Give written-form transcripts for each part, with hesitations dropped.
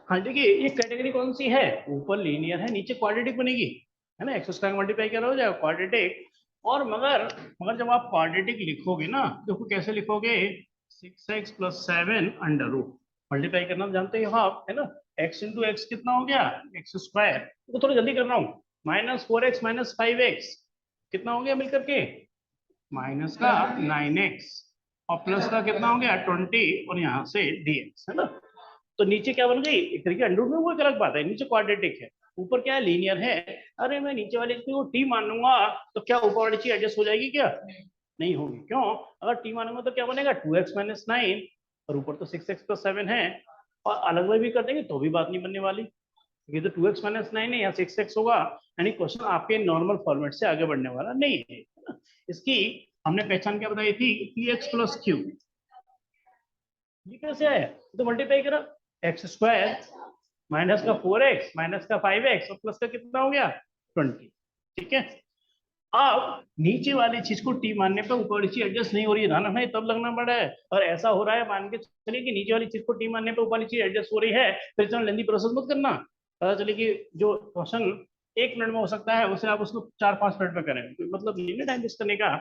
हाँ देखिए, ये कैटेगरी कौन सी है, ऊपर लीनियर है नीचे क्वाड्रेटिक बनेगी, है ना, एक्स स्क्वायर मल्टीप्लाई क्या हो जाएगा क्वाड्रेटिक। और मगर मगर जब आप क्वाड्रेटिक लिखोगे ना, देखो कैसे लिखोगे, 6x plus 7 under root, multiply करना जानते हो आप, है ना, x इंटू एक्स कितना हो गया एक्स स्क्वायर, तो थोड़ा जल्दी कर रहा हूँ, -4x माइनस 5x कितना हो गया मिलकर के, माइनस का 9x और प्लस का कितना हो गया 20 और यहाँ से dx, है ना। तो नीचे क्या बन गई, एक तरीके अंडर में, वो एक अलग बात है, नीचे क्वाड्रेटिक है, ऊपर क्या है लीनियर है। अरे मैं नीचे वाले को टी मान लूंगा तो क्या ऊपर वाली चीज एडजस्ट हो जाएगी क्या, नहीं होगी, क्यों, अगर टी मानूंगा तो क्या बनेगा 2x माइनस 9 और ऊपर तो 6x प्लस 7 है, और अलग अलग भी कर देंगे तो भी बात नहीं बनने वाली, ये तो 2x माइनस 9 है या 6x होगा, यानी क्वेश्चन आपके नॉर्मल फॉर्मेट से आगे बढ़ने वाला नहीं है। इसकी हमने पहचान क्या बताई थी, पी एक्स प्लस क्यू, ये कैसे आया, तो मल्टीप्लाई करा, एक्स स्क्वायर माइनस का 4x माइनस का 5x और प्लस का कितना हो गया 20, ठीक है। अब नीचे वाली चीज को टी मानने पर ऊपर वाली चीज एडजस्ट नहीं हो रही है, ध्यान रखना है, तब लगना पड़ा है, और ऐसा हो रहा है मान के चलिए कि नीचे वाली चीज को टी मानने पर ऊपर वाली चीज एडजस्ट हो रही है, फिर इतना लेंदी प्रोसेस मत करना, पता चले कि जो क्वेश्चन 1 मिनट में हो सकता है उसे आप उसको 4-5 मिनट में करें, तो मतलब नहीं है टाइम वेस्ट करने का।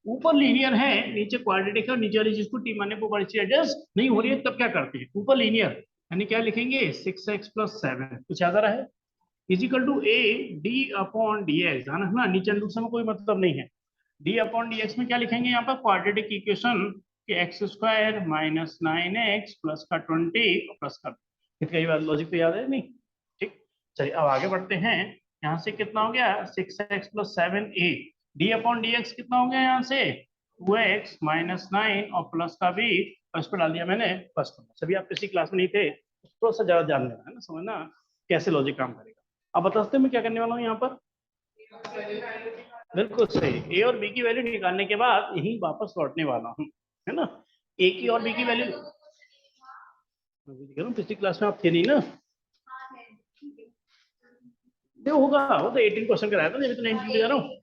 ऊपर लीनियर है नीचे क्वाड्रेटिक है, नीचे वाली चीज को टी मानने पर ऊपर वाली चीज एडजस्ट नहीं हो रही है, तब क्या करते हैं, ऊपर लीनियर यानी क्या लिखेंगे 6x प्लस 7, कुछ याद आ रहा है, equal to a d upon d x, है ना, नीचे अंडर से में कोई मतलब नहीं है, डी अपॉन डी एक्स में क्या लिखेंगे यहाँ पर क्वाड्रेटिक इक्वेशन कि x square minus 9x plus का 20 और प्लस का, कई बार लॉजिक तो याद है नहीं, ठीक। चलिए अब आगे बढ़ते हैं, यहाँ से कितना हो गया 6x plus 7a, D upon d x कितना हो गया यहाँ से 2x माइनस 9 और प्लस का भी, और इस पर डाल दिया मैंने फर्स्ट नंबर, सभी आप किसी क्लास में नहीं थे, थोड़ा सा ज्यादा जान लेना है ना, समझना कैसे लॉजिक काम करेगा। अब बता सकते मैं क्या करने वाला हूँ यहाँ पर, बिल्कुल सही, ए और बी की वैल्यू निकालने के बाद यही वापस लौटने वाला हूँ, है ना, ए की और बी की वैल्यू, पिछली क्लास में आप थे नहीं ना, ये होगा, वो तो 18 क्वेश्चन कराया था, तो 19 ले जा रहा हूँ।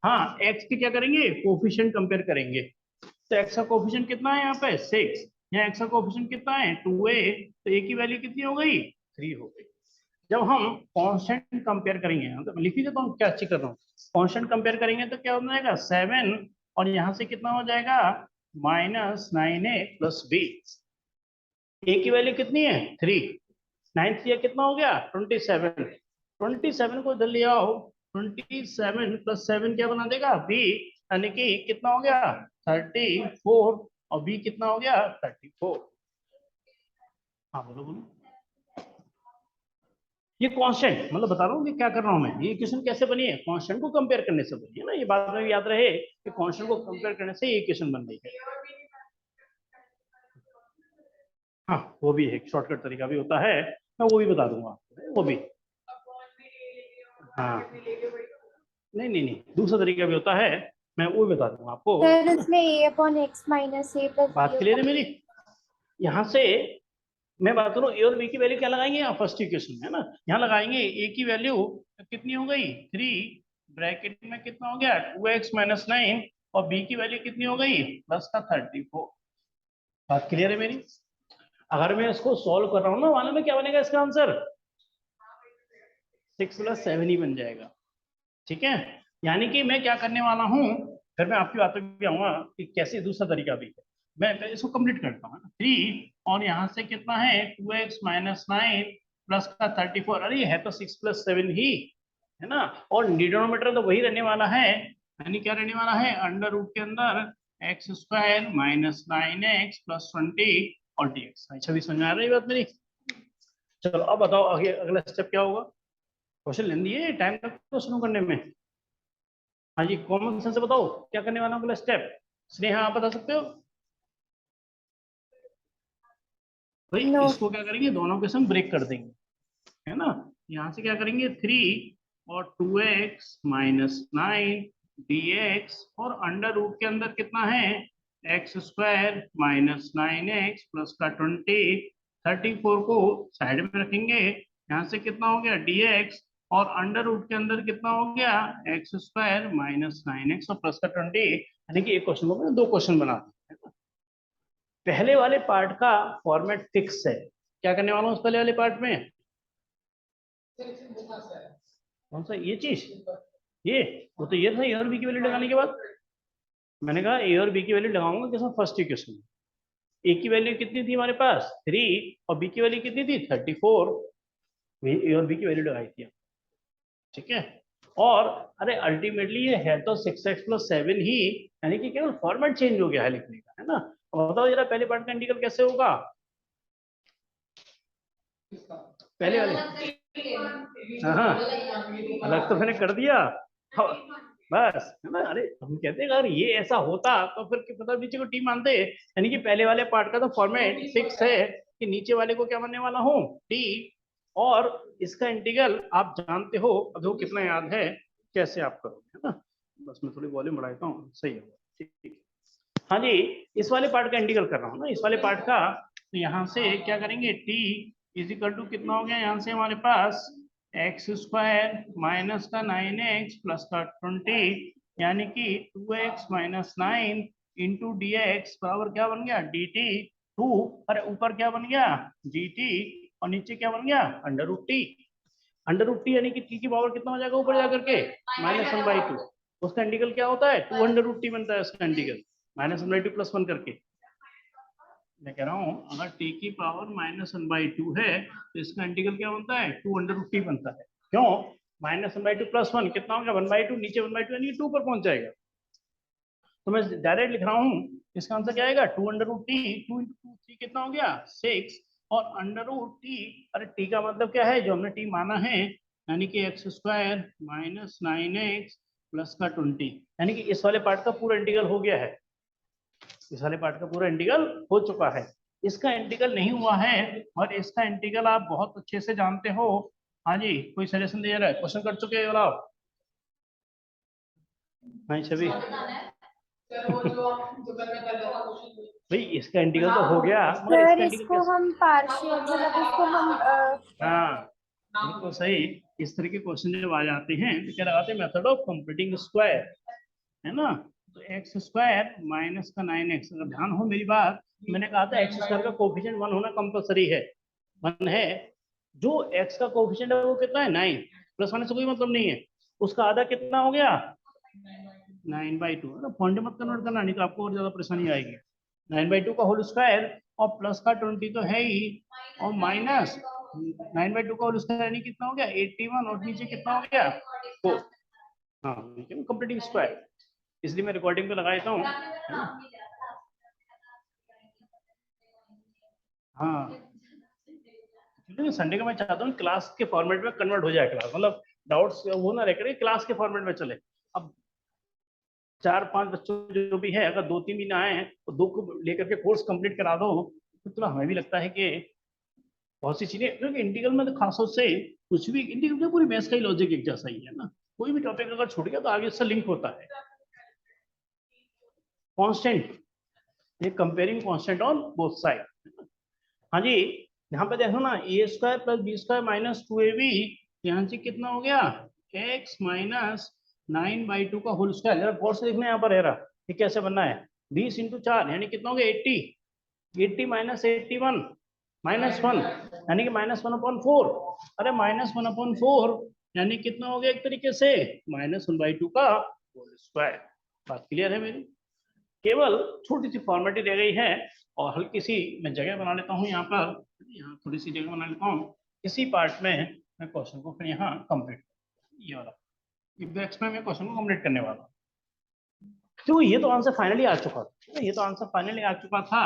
हाँ, एक्स की क्या करेंगे कोफिशिएंट कंपेयर करेंगे, तो एक्स का कोफिशिएंट कितना है यहाँ पे 6, यहाँ एक्स का कोफिशिएंट कितना है 2a, तो ए की वैल्यू कितनी हो गई 3 हो गई। जब हम कांस्टेंट कंपेयर करेंगे, तो लिख ही देता हूँ क्या अच्छी कर रहा हूँ, कांस्टेंट कंपेयर करेंगे तो क्या हो जाएगा 7 और यहाँ से कितना हो जाएगा -9a प्लस b, ए की वैल्यू कितनी है 3, 9 3 कितना हो गया 27, 27 को इधर ले आओ, 27 प्लस 7 क्या बना देगा बी, यानी कि कितना हो गया 34 और बी कितना हो गया 34। हाँ बोलो बोलो, ये कांस्टेंट मतलब बता रहा हूँ कि क्या कर रहा हूँ मैं, ये इक्वेशन कैसे बनी है कांस्टेंट को कंपेयर करने से बनी है ना, ये बात में याद रहे कि कांस्टेंट को कंपेयर करने से ये इक्वेशन बन रही है। हाँ वो भी एक शॉर्टकट तरीका भी होता है, मैं वो भी बता दूंगा वो भी, हाँ नहीं नहीं नहीं दूसरा तरीका भी होता है, मैं वो भी बता दूंगा आपको। सर इसमें a upon x minus A plus बात क्लियर है मेरी, यहाँ से मैं बात करूँ ए और बी की वैल्यू क्या लगाएंगे यहाँ फर्स्ट इक्वेशन में, है ना, यहाँ लगाएंगे ए की वैल्यू कितनी हो गई 3, ब्रैकेट में कितना हो गया 2x माइनस 9 और बी की वैल्यू कितनी हो गई प्लस का 34। बात क्लियर है मेरी, अगर मैं इसको सॉल्व कर रहा हूँ ना, मालूम है क्या बनेगा इसका आंसर 6 प्लस 7 ही बन जाएगा, ठीक है। यानी कि मैं क्या करने वाला हूँ, फिर मैं आपकी बातों भी आऊंगा कि कैसे दूसरा तरीका भी है, मैं इसको कंप्लीट करता हूँ 3 और यहाँ से कितना है 2x माइनस 9 प्लस का 34, अरे है तो 6 प्लस 7 ही, है ना, और डिनोमिनेटर तो वही रहने वाला है, यानी क्या रहने वाला है अंडर रूट के अंदर x square minus 9x plus 20 और dx। अच्छा भी समझ में आ रही बात मेरी, चलो अब बताओ आगे अगला स्टेप क्या होगा, क्वेश्चन लेंदी है टाइम तक तो शुरू करने में। हाँ जी कॉमन सेंस से बताओ क्या करने वाला हूँ अगला स्टेप, स्नेहा आप बता सकते हो भाई, नो। इसको क्या करेंगे दोनों के संग ब्रेक कर देंगे, है ना, यहाँ से क्या करेंगे 3 और 2x माइनस 9 dx और अंडर रूट के अंदर कितना है x square minus 9x plus का 20, 34 को साइड में रखेंगे, यहाँ से कितना हो गया dx और अंडर रूट के अंदर कितना हो गया एक्स स्क्वायर माइनस 9x और प्लस का 20, यानी कि एक क्वेश्चन को दो क्वेश्चन बना दिए। पहले वाले पार्ट का फॉर्मेट फिक्स है, क्या करने वाला हूँ उस पहले वाले पार्ट में? कौन सा ये चीज? ये वो तो ये था ए और बी की वैल्यू लगाने के बाद मैंने कहा ए और बी की वैल्यू लगाऊंगा किस फर्स्ट इक्वेशन में। ए की वैल्यू कितनी थी हमारे पास 3 और बी की वैल्यू कितनी थी 34। ए और बी की वैल्यू लगाई थी, ठीक है। और अरे अल्टीमेटली ये है तो 6x + 7 ही, यानी कि केवल फॉर्मेट चेंज हो गया है लिखने का, है ना। अब बताओ जरा पहले पार्ट का इंटीग्रल कैसे होगा? पहले वाले हाँ अलग तो मैंने कर दिया। हाँ, बस है ना। अरे हम कहते हैं अगर ये ऐसा होता तो फिर मतलब नीचे को टी मानते, यानी कि पहले वाले पार्ट का तो फॉर्मेट फिक्स है कि नीचे वाले को क्या मानने वाला हूँ टी, और इसका इंटीग्रल आप जानते हो। अब वो कितना याद है कैसे आप करोगे, है ना। बस मैं थोड़ी वॉल्यूम बढ़ाता हूँ, सही है, ठीक है। हाँ जी, इस वाले पार्ट का इंटीग्रल कर रहा हूँ ना, इस वाले पार्ट का। तो यहाँ से क्या करेंगे टी इज इक्वल टू कितना हो गया यहाँ से हमारे पास x² - का 9x प्लस का 20, यानी कि 2x - 9 इंटू डी एक्स बराबर क्या बन गया dt 2। अरे ऊपर क्या बन गया dt और नीचे क्या बन गया √t। √t यानी कि t की पावर कितना हो जाएगा ऊपर जाकर के -1/2। उसका इंटीग्रल क्या होता है 2√t बनता है उसका इंटीग्रल, -1/2 + 1 करके। मैं कह रहा हूँ अगर t की पावर -1/2 है तो इसका इंटीग्रल क्या बनता है 2√t बनता है। क्यों? -1/2 + 1 कितना होगा 1/2, नीचे 1/2 यानी 2 पर पहुंच जाएगा। तो मैं डायरेक्ट लिख रहा हूँ, इसका आंसर क्या आएगा 2√t, 2 × 2 3 कितना हो गया 6, और √t, अरे t का मतलब क्या है जो हमने t माना है, यानी कि x² - 9x प्लस का 20, यानी कि इस वाले पार्ट का पूरा इंटीग्रल हो गया है। इस वाले पार्ट का पूरा इंटीग्रल हो चुका है। इसका इंटीग्रल नहीं हुआ है, और इसका इंटीग्रल आप बहुत अच्छे से जानते हो। हाँ जी, कोई सजेशन दे रहा है? क्वेश्चन कर चुके हो आप? हाँ छवि भाई इसका इंटीग्रल तो हो गया, मगर सर इसका इंटीग्रल इसको कैसे? हम पार्शियल मतलब इसको हम हाँ बिल्कुल सही। इस तरह के क्वेश्चन जब आ जाते हैं तो क्या लगाते हैं मेथड ऑफ कंप्लीटिंग स्क्वायर, है ना। तो x² - का 9x, अगर ध्यान हो मेरी बात, मैंने कहा था x² का कोफिशिएंट 1 होना कंपलसरी है, 1 है। जो x का कोफिशिएंट है वो कितना है 9, प्लस होने से कोई मतलब नहीं है। उसका आधा कितना हो गया 9/2, है ना। पॉइंट मत कन्वर्ट करना, नहीं तो आपको और ज्यादा परेशानी आएगी। 9/2 का होल स्क्वायर और प्लस का 20 तो है ही, और माइनस 9/2 का होल स्क्वायर यानी कितना हो गया 81, और नीचे कितना हो गया 4। हाँ कंप्लीटिंग स्क्वायर, इसलिए मैं रिकॉर्डिंग पे लगा देता हूँ, है ना। हाँ क्योंकि संडे का मैं चाहता हूँ क्लास के फॉर्मेट में कन्वर्ट हो जाए क्लास, मतलब डाउट्स वो ना रह कर क्लास के फॉर्मेट में चले। अब 4-5 बच्चों जो भी है, अगर 2-3 भी ना आए तो 2 को लेकर के कोर्स कंप्लीट करा दो, तो थोड़ा हमें भी लगता है कि बहुत सी चीजें, क्योंकि इंटीग्रल में तो खासतौर से कुछ भी इंटीग्रल में पूरी मैथ्स का ही लॉजिक एक जैसा ही है ना। कोई भी टॉपिक अगर छूट गया तो आगे उससे लिंक होता है। कांस्टेंट, ये comparing constant on both side. हाँ जी, यहाँ पे देखो ना a² + b² - 2ab, यहाँ से कितना हो गया x - 9/2 का होल स्क्वायर। जरा गौर से देखना यहाँ पर है रहा ये कैसे बनना है 20 × 4 यानी कितना हो गया 80, 80 - 81 -1, यानी कि -1/4। अरे -1/4 यानी कितना हो गया एक तरीके से -1/2 का होल स्क्वायर। बात क्लियर है मेरी? केवल छोटी सी फॉर्मेलिटी रह गई है, और हल्की सी मैं जगह बना लेता हूँ यहाँ पर, यहाँ थोड़ी सी जगह बना लेता हूँ इसी पार्ट में। मैं क्वेश्चन को फिर यहाँ कंप्लीट, ये वाला में मैं क्वेश्चन को कंप्लीट करने वाला हूँ। तो ये तो आंसर फाइनली आ चुका था, ये तो आंसर फाइनली आ चुका था।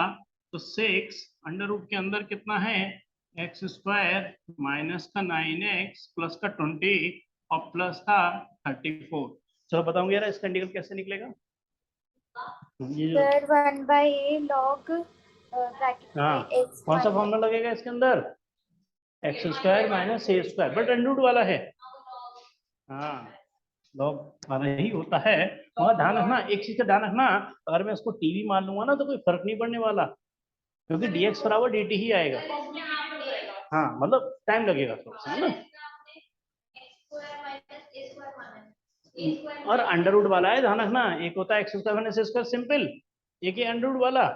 तो 6 अंडर रूट के अंदर कितना है x² - का 9x प्लस का 20 और प्लस का 34। चलो बताऊंगा यार इसका इंटीग्रल कैसे निकलेगा। ये जो सर 1/a log ब्रैकेट हाँ में x कौन सा माइनस फॉर्मूला लगेगा इसके अंदर x² - a², but under root वाला है। हाँ लॉग वाला ही होता है, मगर ध्यान रखना एक चीज का ध्यान रखना, अगर मैं इसको टीवी मान लूंगा ना तो कोई फर्क नहीं पड़ने वाला, क्योंकि dx बराबर dt ही आएगा। हाँ मतलब टाइम लगेगा थोड़ा सा, है ना। और अंडर रूट वाला है, ध्यान रखना, एक होता है x² - a² सिंपल, एक ही अंडर रूट वाला।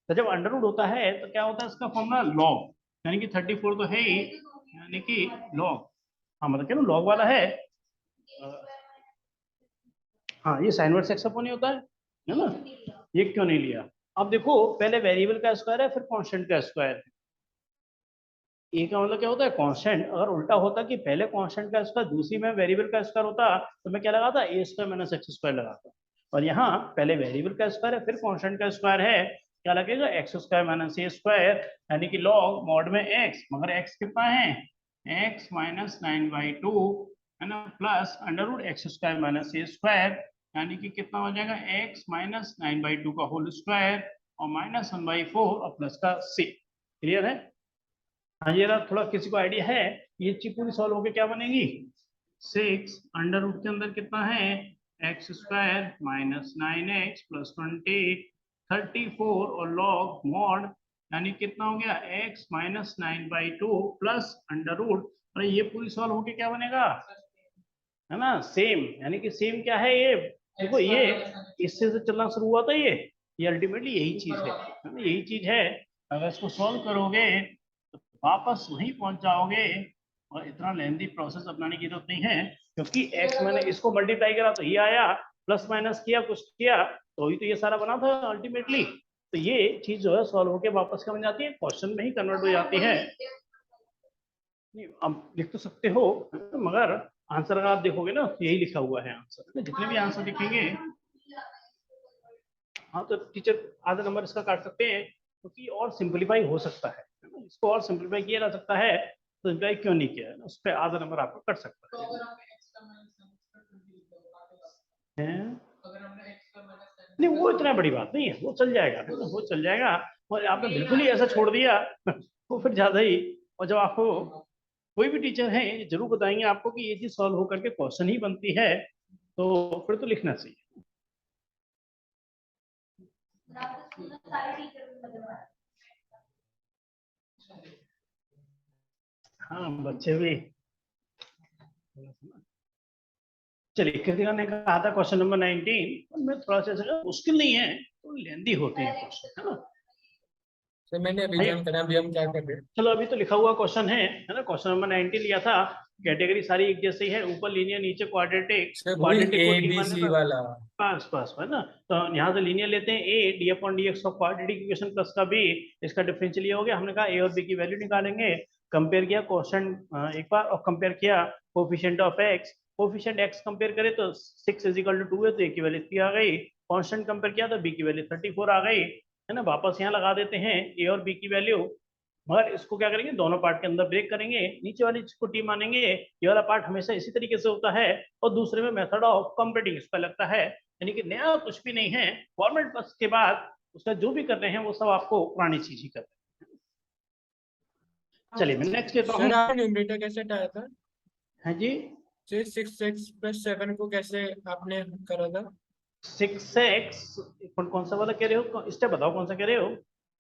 तो जब अंडर रूट होता है तो क्या होता है इसका फॉर्मूला लॉग, यानी कि 34 तो है ही, यानी कि लॉग, हाँ मतलब क्या ना लॉग वाला है। हाँ ये साइन वर्स एक्स अपॉन ही होता है ना। ये क्यों नहीं लिया? अब देखो पहले वेरिएबल का स्क्वायर है फिर कांस्टेंट का स्क्वायर है। ए का मतलब क्या होता है कांस्टेंट। अगर उल्टा होता कि पहले कांस्टेंट का स्क्वायर दूसरी में वेरिएबल का स्क्वायर होता तो मैं क्या लगाता ए स्क्वायर माइनस एक्स स्क्वायर लगाता। और यहाँ पहले वेरिएबल का स्क्वायर है फिर कांस्टेंट का स्क्वायर है, क्या लगेगा x square minus a square, यानी कि लॉग मॉड में एक्स, मगर एक्स कितना है एक्स माइनस 9/2 है ना, plus under root x square minus a square, यानी कि कितना हो जाएगा एक्स माइनस 9/2 का होल स्क्वायर और माइनस 1/4 और प्लस का सी। क्लियर है? हाँ ये रहा, थोड़ा किसी को आइडिया है ये चीज पूरी सॉल्व होके क्या बनेगी? 6 अंडर रूट के अंदर कितना है x square minus 9x plus 20 34 और लॉग मॉड, यानी कितना हो गया x minus 9/2 plus under root. अरे ये पूरी सॉल्व होके क्या बनेगा? है ना सेम, यानी कि सेम क्या है ये देखो, ये इससे से चलना शुरू हुआ था ये अल्टीमेटली यही चीज है ना, यही चीज है। अगर इसको सॉल्व करोगे तो वापस वहीं पहुंच जाओगे और इतना लेंथी प्रोसेस अपनाने की जरूरत नहीं है, क्योंकि x मैंने इसको मल्टीप्लाई करा तो ये आया, प्लस माइनस किया कुछ किया तो ही तो ये सारा बना था अल्टीमेटली। तो ये चीज जो है सॉल्व होके वापस क्या बन जाती है क्वेश्चन में ही कन्वर्ट हो जाती है। नहीं अब लिख तो सकते हो मगर आंसर अगर आप देखोगे ना तो यही लिखा हुआ है आंसर, जितने भी आंसर दिखेंगे। हाँ तो टीचर आधा नंबर इसका काट सकते हैं क्योंकि और सिंपलीफाई हो सकता है ना, इसको और सिंपलीफाई किया जा सकता है, तो सिंपलीफाई क्यों नहीं किया है ना, उस पर आधा नंबर आपको कट सकता है। नहीं वो इतना बड़ी बात नहीं है, वो चल जाएगा, वो चल जाएगा। और आपने बिल्कुल ही ऐसा छोड़ दिया वो फिर ज्यादा ही। और जब आपको कोई भी टीचर है ये जरूर बताएंगे आपको कि ये चीज सॉल्व होकर के क्वेश्चन ही बनती है, तो फिर तो लिखना चाहिए। हाँ बच्चे भी। चलिए कृतिका ने कहा था क्वेश्चन नंबर 19 में थोड़ा सा मुश्किल नहीं है, तो लेंदी होते हैं क्वेश्चन है ना। तो मैंने अभी ज्वाइन करा, अभी हम क्या कर रहे हैं? चलो अभी तो लिखा हुआ क्वेश्चन है ना, क्वेश्चन नंबर 19 लिया था, कैटेगरी सारी एक जैसी है, ऊपर लीनियर नीचे क्वाड्रेटिक, सिर्फ वही क्वाड्रेटिक को ए डी बी मानने सी पर वाला। बस बस है ना। तो यहाँ से लीनियर लेते हैं ए d upon d x of quadratic equation plus का बी, इसका डिफरेंशियल ये हो गया। हमने कहा ए और बी की वैल्यू निकालेंगे, कंपेयर किया क्वेश्चन एक बार और कंपेयर किया coefficient of x, coefficient x compare करें तो 6 इज इक्वल टू 2 है तो ए की वैल्यू 3 आ गई, कांस्टेंट कंपेयर किया तो बी की वैल्यू 34 आ गई है ना। वापस यहाँ लगा देते हैं ए और बी की वैल्यू, मगर इसको क्या करेंगे दोनों पार्ट के अंदर ब्रेक करेंगे, नीचे वाली चीज को टी मानेंगे, ये वाला पार्ट हमेशा इसी तरीके से होता है, और दूसरे में मेथड ऑफ कंप्यूटिंग इस पर लगता है, यानी कि नया कुछ भी नहीं है, फॉर्मेट बस के बाद उसका जो भी कर रहे हैं वो सब आपको पुरानी चीज ही कर रहे हैं। चलिए मैं नेक्स्ट लेता हूँ। सर आपने न्यूमरेटर कैसे हटाया था? हाँ जी 6x प्लस 7 को कैसे आपने करा था? 6x कौन सा वाला कह रहे हो, स्टेप बताओ कौन सा कह रहे हो।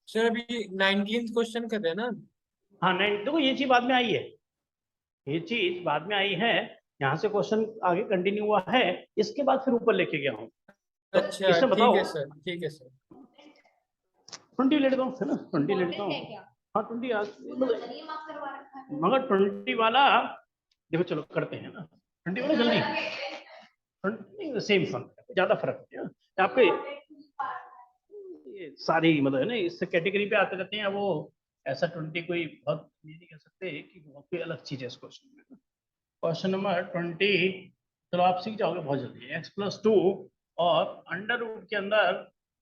सर अभी 19th क्वेश्चन कर रहे हैं ना? हाँ नहीं देखो ये चीज बाद में आई है, ये चीज बाद में आई है, यहाँ से क्वेश्चन आगे कंटिन्यू हुआ है, इसके बाद फिर ऊपर लेके गया हूँ। तो अच्छा इसमें ठीक बताओ है सर, ठीक है सर। 20 ले लेता हूँ है ना, 20 ले लेता हूँ। हाँ 20 मगर 20 वाला देखो चलो करते हैं ना, 20 वाला जल्दी, 20 सेम फर्क है, ज्यादा फर्क नहीं है आपके, ये सारी मतलब है ना इस कैटेगरी पे आते रहते हैं वो, ऐसा 20 कोई बहुत ये नहीं कह सकते कि बहुत कोई अलग चीज है इस क्वेश्चन में। क्वेश्चन नंबर 20 चलो आप सीख जाओगे बहुत जल्दी, x+2 और अंडर रूट के अंदर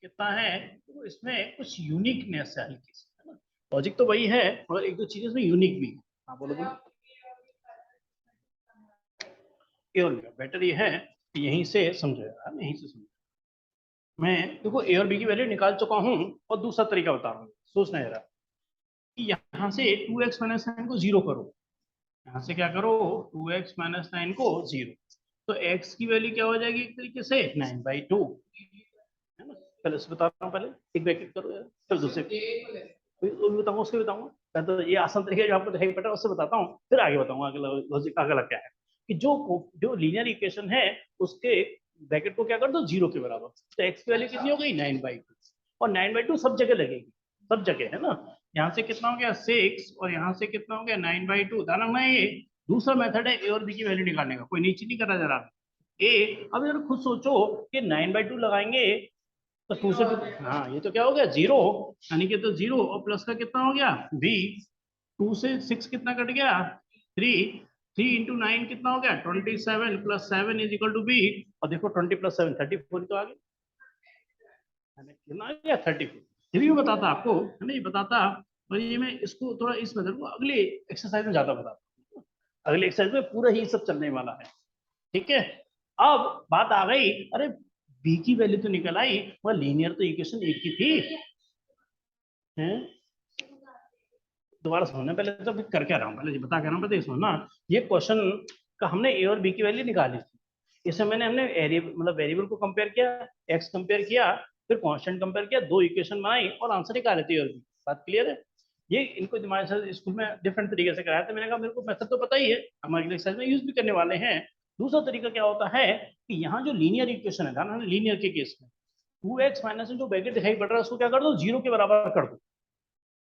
कितना है, तो इसमें कुछ यूनिकनेस है हल्की सी है ना, लॉजिक तो वही है मगर एक दो चीजें इसमें यूनिक भी है। हाँ बोलो बोलो। ए और बी बेटर ये है कि यहीं से समझो यार, यहीं से समझो। मैं देखो ए और बी की वैल्यू निकाल चुका हूँ और दूसरा तरीका बता रहा हूँ, सोचना जरा कि यहाँ से 2x माइनस 9 को 0 करो, यहाँ से क्या करो 2x माइनस 9 को 0, तो x की वैल्यू क्या हो जाएगी एक तरीके से 9/2 है ना। पहले से बता रहा हूँ, पहले एक ब्रैकेट करो यार, फिर दूसरे बताऊंगा, उसके बताऊंगा, पहले तो ये आसान तरीका जो आपको दिखाई पड़ रहा है उससे बताता हूँ, फिर आगे बताऊंगा अगला लॉजिक अगला क्या है, कि जो लीनियर इक्वेशन है उसके ब्रैकेट को क्या कर दो 0 के बराबर, तो x की वैल्यू कितनी हो गई 9/2, और 9/2 सब जगह लगेगी, सब जगह है ना, यहाँ से कितना हो गया 6 और यहाँ से कितना हो गया 9/2। ध्यान रखना ये दूसरा मेथड है ए और बी की वैल्यू निकालने का, कोई नीचे नहीं करा जरा ए। अब जरा खुद सोचो कि 9/2 लगाएंगे तो 2 से 2, हाँ ये तो क्या हो गया 0, यानी कि तो 0 और प्लस का कितना हो गया बी। 2 से 6 कितना कट गया 3, 3 इंटू 9 कितना हो गया 27 plus 7 is equal to b. और देखो 20 प्लस 7 34 तो आ गया, कितना आ गया 34। ये भी मैं बताता आपको है ना, ये बताता। और ये मैं इसको थोड़ा इस मेथड को अगले एक्सरसाइज में ज्यादा बताता हूँ, अगले एक्सरसाइज में पूरा ही सब चलने वाला है। ठीक है, अब बात आ गई, अरे बी की वैल्यू तो निकल आई वह लीनियर तो इक्वेशन एक ही थी हैं। दोबारा समझना, पहले तो फिर कर क्या रहा हूँ, पहले बता क्या रहा हूँ, पहले सुनना। ये क्वेश्चन का हमने ए और बी की वैल्यू निकाली थी, इसमें मैंने हमने मतलब वेरिएबल को कंपेयर किया, एक्स कंपेयर किया, फिर कांस्टेंट कंपेयर किया, दो इक्वेशन बनाई और आंसर निकाले थे। और बात क्लियर है। ये इनको दिमाग से स्कूल में डिफरेंट तरीके से कराया था, मैंने कहा मेरे को मेथड तो पता ही है, हम अगले एक्सरसाइज में यूज भी करने वाले हैं। दूसरा तरीका क्या होता है कि यहाँ जो लीनियर इक्वेशन है ना, लीनियर के केस में 2x माइनस जो ब्रैकेट दिखाई पड़ रहा है उसको क्या कर दो 0 के बराबर कर दो,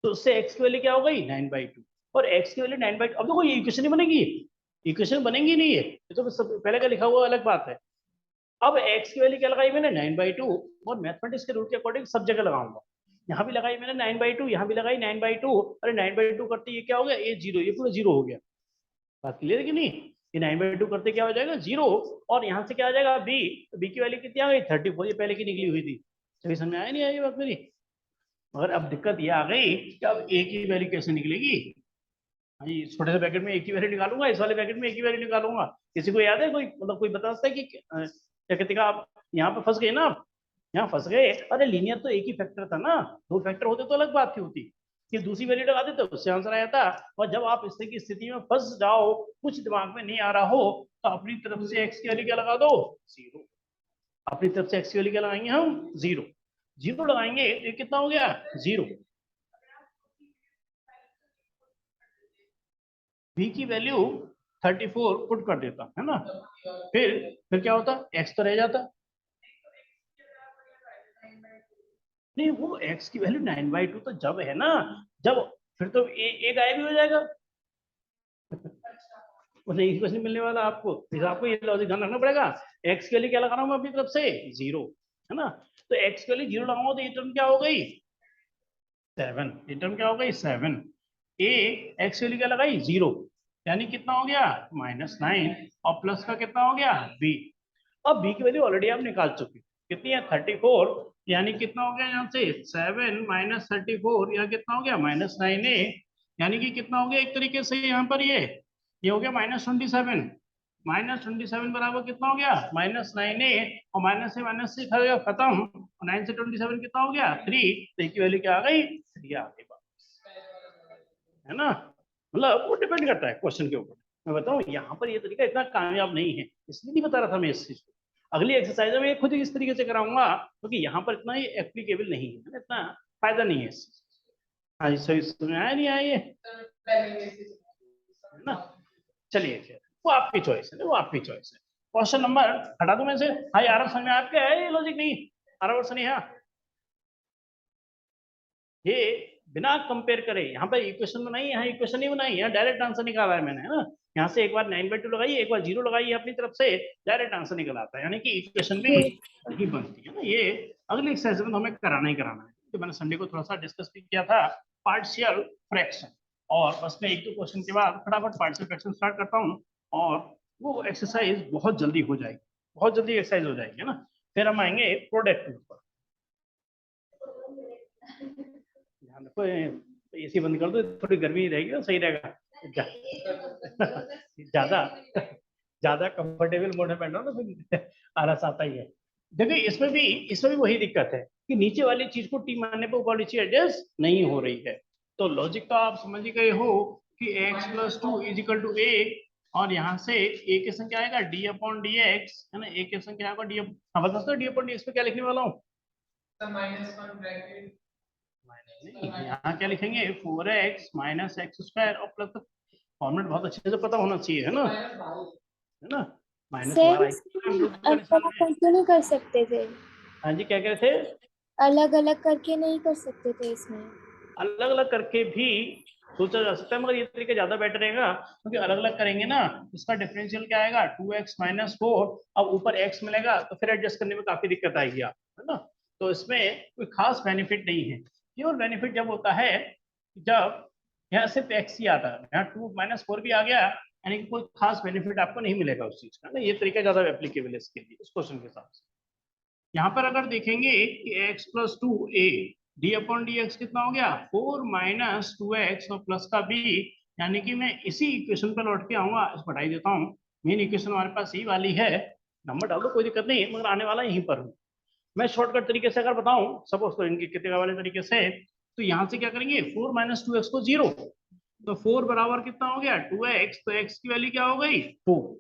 तो उससे x की वैल्यू क्या हो गई 9/2 और x की वैल्यू 9/2। अब देखो ये इक्वेशन ही बनेगी, इक्वेशन बनेगी नहीं, ये तो सब पहले का लिखा हुआ अलग बात है। अब x की वैल्यू क्या लगाई मैंने 9/2 और मैथमेटिक्स के रूल के अकॉर्डिंग सब जगह लगाऊंगा। यहाँ भी लगाई मैंने 9/2, यहाँ भी लगाई 9/2। अरे 9/2 करते ये क्या हो गया ये 0, ये पूरा 0 हो गया। बात क्लियर है कि नहीं, ये 9/2 करते क्या हो जाएगा 0 और यहाँ से क्या आ जाएगा b की वैल्यू कितनी आ गई 34, ये पहले की निकली हुई थी। सही समझ में आया नहीं आया ये बात मेरी। मगर अब दिक्कत ये आ गई कि अब a की वैल्यू कैसे निकलेगी। इस छोटे से पैकेट में एक ही वैल्यू निकालूंगा, इस वाले पैकेट में एक ही वैल्यू निकालूंगा। किसी को याद है कोई, मतलब कोई बता सकता है कि क्या कहते हैं आप यहाँ पे फंस गए ना, आप यहाँ फंस गए। अरे लीनियर तो एक ही फैक्टर था ना, दो फैक्टर होते तो अलग बात होती कि दूसरी वैल्यू लगा देते उससे आंसर आया था। और जब आप इस तरह की स्थिति में फंस जाओ, कुछ दिमाग में नहीं आ रहा हो, तो अपनी तरफ से एक्स की वैल्यू क्या लगा दो 0। अपनी तरफ से एक्स की वैल्यू क्या लगाएंगे हम 0, 0 लगाएंगे तो ये कितना हो गया 0। v की वैल्यू 34 पुट कर देता है ना, फिर क्या होता x तो रह जाता। नहीं वो x की वैल्यू 9/2 तो जब है ना, जब फिर तो a गायब ही हो जाएगा। वो नहीं कुछ नहीं मिलने वाला आपको, फिर आपको ये लॉजिक ध्यान रखना पड़ेगा। x के लिए क्या लगा रहा हूँ मैं अपनी तरफ से 0 है ना, तो x के लिए 0 लगाऊंगा तो ये टर्म क्या हो गई 7, ये टर्म क्या हो गई 7। a x के लिए क्या लगाई 0, यानी कितना हो गया -9 और प्लस का कितना हो गया b। अब b की वैल्यू ऑलरेडी आप निकाल चुके, कितनी है 34, यानी कितना हो गया यहाँ से 7 माइनस 34, या कितना हो गया -9a, यानी कि कितना हो गया एक तरीके से यहाँ पर ये हो गया -27। -27 बराबर कितना हो गया -9a, और माइनस से खत्म, 9 से 27 कितना हो गया 3, तो की वैल्यू क्या आ गई 3 आ गई, है ना। मतलब वो डिपेंड करता है क्वेश्चन के ऊपर। मैं बताऊं यहाँ पर ये तरीका इतना कामयाब नहीं है, इसलिए नहीं बता रहा था मैं इस चीज को। अगली एक्सरसाइज में खुद इस तरीके से कराऊंगा, क्योंकि यहाँ पर इतना ही एप्लीकेबल नहीं है, इतना फायदा नहीं है इस। हाँ जी सही समझ आया नहीं आया ये, है ना। चलिए फिर वो आपकी चॉइस है, वो आपकी चॉइस है। क्वेश्चन नंबर हटा दूं मैं से, हाँ आरब समझ में आपके है ये लॉजिक नहीं, आरब नहीं है ये बिना कंपेयर करे। यहाँ पर इक्वेशन बनाई, यहाँ इक्वेशन नहीं बनाई, यहाँ डायरेक्ट आंसर निकाला है मैंने, है ना। यहाँ से एक बार 9/2 लगाई, एक बार 0 लगाई अपनी तरफ से, डायरेक्ट आंसर निकल आता है, यानी कि इक्वेशन भी नहीं बनती है ना। ये अगली एक्सरसाइज में तो हमें कराना ही कराना है, तो मैंने संडे को थोड़ा सा डिस्कस भी किया था पार्शियल फ्रैक्शन, और बस मैं एक दो क्वेश्चन के बाद फटाफट पार्शियल फ्रैक्शन स्टार्ट करता हूँ, और वो एक्सरसाइज बहुत जल्दी हो जाएगी, बहुत जल्दी एक्सरसाइज हो जाएगी, है ना। फिर हम आएंगे प्रोडक्ट पर। ध्यान रखो एसी बंद कर दो, थोड़ी गर्मी रहेगी ना, सही रहेगा। ज्यादा ज्यादा कंफर्टेबल मोड में बैठना ना फिर आलस आता ही है। देखिए इसमें भी वही दिक्कत है कि नीचे वाली चीज को टी मारने पर ऊपर वाली चीज एडजस्ट नहीं हो रही है। तो लॉजिक तो आप समझ गए हो कि x+2 = a, और यहाँ से a के संग क्या आएगा d/dx, है ना। a के संग क्या आएगा d, हाँ बता सकते हो d/dx पे क्या लिखने वाला हूँ, यहाँ क्या लिखेंगे 4x - x² और प्लस, फॉर्मेट बहुत अच्छे से पता होना चाहिए, है ना माइनस वाला अलग अलग करके नहीं कर सकते थे। हाँ जी क्या कह रहे थे, अलग अलग करके नहीं कर सकते थे इसमें। अलग अलग करके भी सोचा जा सकता है, मगर ये तरीका ज्यादा बेटर रहेगा, क्योंकि अलग अलग करेंगे ना, इसका डिफरेंशियल क्या आएगा 2x - 4, अब ऊपर x मिलेगा तो फिर एडजस्ट करने में काफी दिक्कत आएगी आप, है ना। तो इसमें कोई खास बेनिफिट नहीं है। केवल बेनिफिट जब होता है जब यहाँ सिर्फ x ही आता है, यहाँ 2 - 4 भी आ गया, यानी कि कोई खास बेनिफिट आपको नहीं मिलेगा उस चीज का ना। ये तरीका ज्यादा एप्लीकेबल है इसके लिए, इस क्वेश्चन के हिसाब से। यहाँ पर अगर देखेंगे कि x + 2a d/dx कितना हो गया 4 - 2x और प्लस का b, यानी कि मैं इसी इक्वेशन पर लौट के आऊंगा, इसको हटाई देता हूँ। मेन इक्वेशन हमारे पास यही वाली है, नंबर डाल दो कोई दिक्कत नहीं, मगर आने वाला यहीं पर हूँ। मैं शॉर्टकट तरीके से अगर बताऊं, सपोज तो इनके कितने वाले तरीके से, तो यहाँ से क्या करेंगे 4 - 2x को 0, तो 4 बराबर कितना हो गया 2x, तो x की वैल्यू क्या हो गई 2,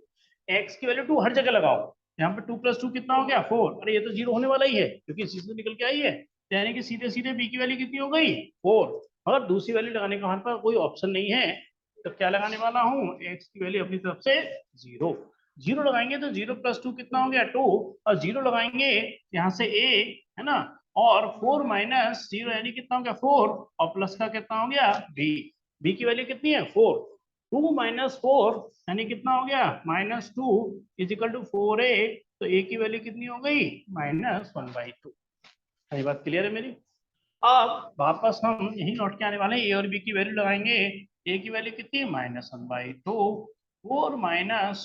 x की वैल्यू 2 हर जगह लगाओ, यहाँ पे 2 + 2 कितना हो गया 4, अरे ये तो 0 होने वाला ही है क्योंकि इसी से निकल के आई है, तो यानी कि सीधे सीधे b की वैल्यू कितनी हो गई 4, अगर दूसरी वैल्यू लगाने का हमारे पास कोई ऑप्शन नहीं है, तो क्या लगाने वाला हूँ x की वैल्यू अपनी तरफ से 0, 0 लगाएंगे तो 0 + 2 कितना हो गया 2, और 0 लगाएंगे यहाँ से a, है ना, और 4 - 0 यानी कितना हो गया 4, और प्लस का कितना हो गया b की वैल्यू कितनी है 4, 2 - 4 यानी कितना हो गया -2 = 4a, तो a की वैल्यू कितनी हो गई -1/2। ये बात क्लियर है मेरी। अब वापस हम यही लौट के आने वाले हैं, a और b की वैल्यू लगाएंगे, a की वैल्यू कितनी है -1/2, 4 -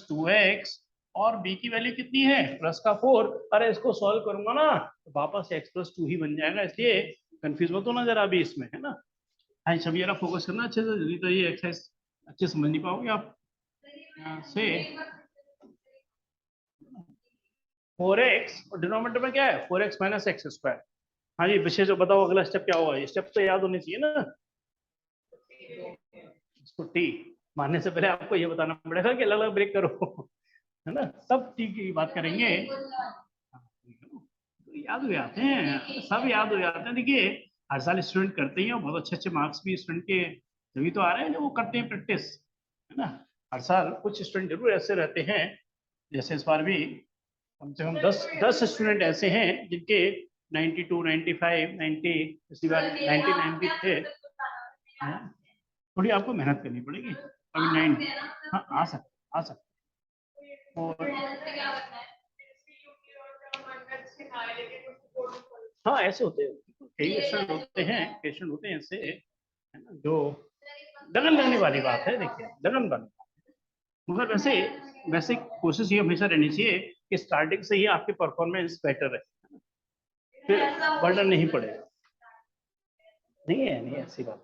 2x, और b की वैल्यू कितनी है प्लस का 4, अरे इसको सॉल्व करूंगा ना तो वापस x + 2 ही बन जाएगा, इसलिए कंफ्यूज मत होना जरा अभी इसमें, है ना। हाँ छवि जरा फोकस करना अच्छे से, नहीं तो ये एक्सरसाइज अच्छे समझ नहीं पाओगे आप। यहाँ से 4x और डिनोमिनेटर में क्या है 4x - x²। हाँ जी विशेष बताओ अगला स्टेप क्या होगा, ये स्टेप तो याद होनी चाहिए ना। इसको टी मानने से पहले आपको ये बताना पड़ेगा कि अलग अलग ब्रेक करो, है ना, तब टी की बात करेंगे। तो याद हो जाते हैं, सब याद हो जाते हैं। देखिए हर साल स्टूडेंट करते ही हैं, बहुत अच्छे अच्छे मार्क्स भी स्टूडेंट के तभी तो आ रहे हैं जो वो करते हैं प्रैक्टिस, है ना। हर साल कुछ स्टूडेंट जरूर ऐसे रहते हैं, जैसे इस बार भी कम से कम 10 स्टूडेंट ऐसे हैं जिनके 92, 95, 90, इसी बार 99 भी थे। थोड़ी आपको मेहनत करनी पड़ेगी, अभी 9 हाँ आ सकते और हाँ ऐसे होते हैं, कई स्टूडेंट होते हैं, पेशेंट होते हैं ऐसे, है ना, जो लगन लगने वाली बात है। देखिए लगन बन, मगर वैसे वैसे कोशिश ये हमेशा रहनी चाहिए कि स्टार्टिंग से ही आपकी परफॉर्मेंस बेटर रहे, फिर बर्डन नहीं पड़ेगा। नहीं है नहीं ऐसी बात,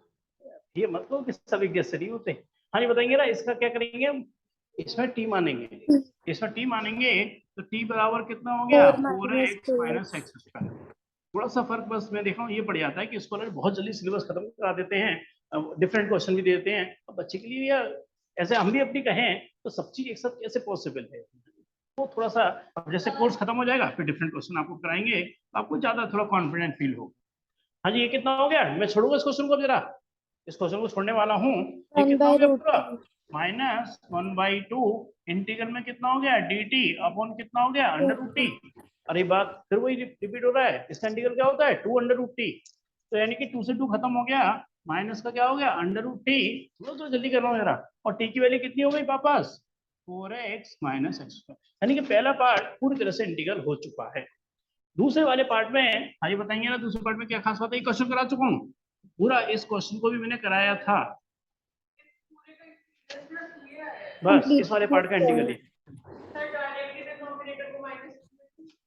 ये मतलब कि सभी जैसे नहीं होते। हाँ ये बताएंगे ना इसका क्या करेंगे हम, इसमें टी मानेंगे, इसमें टी मानेंगे तो टी बराबर कितना हो गया 4x - x²। थोड़ा सा फर्क बस मैं देख रहा हूँ ये पड़ जाता है कि स्कॉलर बहुत जल्दी सिलेबस खत्म करा देते हैं, डिफरेंट क्वेश्चन भी देते हैं। अब बच्चे के लिए यार ऐसे हम भी अपनी कहें तो सब चीज एक साथ कैसे पॉसिबल है, वो थोड़ा सा, अब जैसे कोर्स खत्म हो जाएगा फिर डिफरेंट क्वेश्चन आपको कराएंगे तो आपको ज्यादा थोड़ा कॉन्फिडेंट फील हो। हाँ जी ये कितना हो गया, मैं छोड़ूंगा इस क्वेश्चन को जरा, इस क्वेश्चन को छोड़ने वाला हूँ। ये कितना हो गया पूरा -1/2 इंटीग्रल में कितना हो गया dt अपॉन कितना हो गया √t। अरे बात फिर वही रिपीट हो रहा है, इसका इंटीग्रल क्या होता है 2√t, तो यानी कि 2 से 2 खत्म हो गया, माइनस का क्या हो गया √t, तो जल्दी कर रहा हूँ जरा, और t की वैल्यू कितनी हो गई वापस 4x - x², यानी कि पहला पार्ट पूरी तरह से इंटीग्रल हो चुका है। दूसरे वाले पार्ट में हाँ ये बताएंगे ना दूसरे पार्ट में क्या खास बात है, क्वेश्चन करा चुका हूँ पूरा, इस क्वेश्चन को भी मैंने कराया था, बस इस वाले पार्ट का इंटीग्रल ही।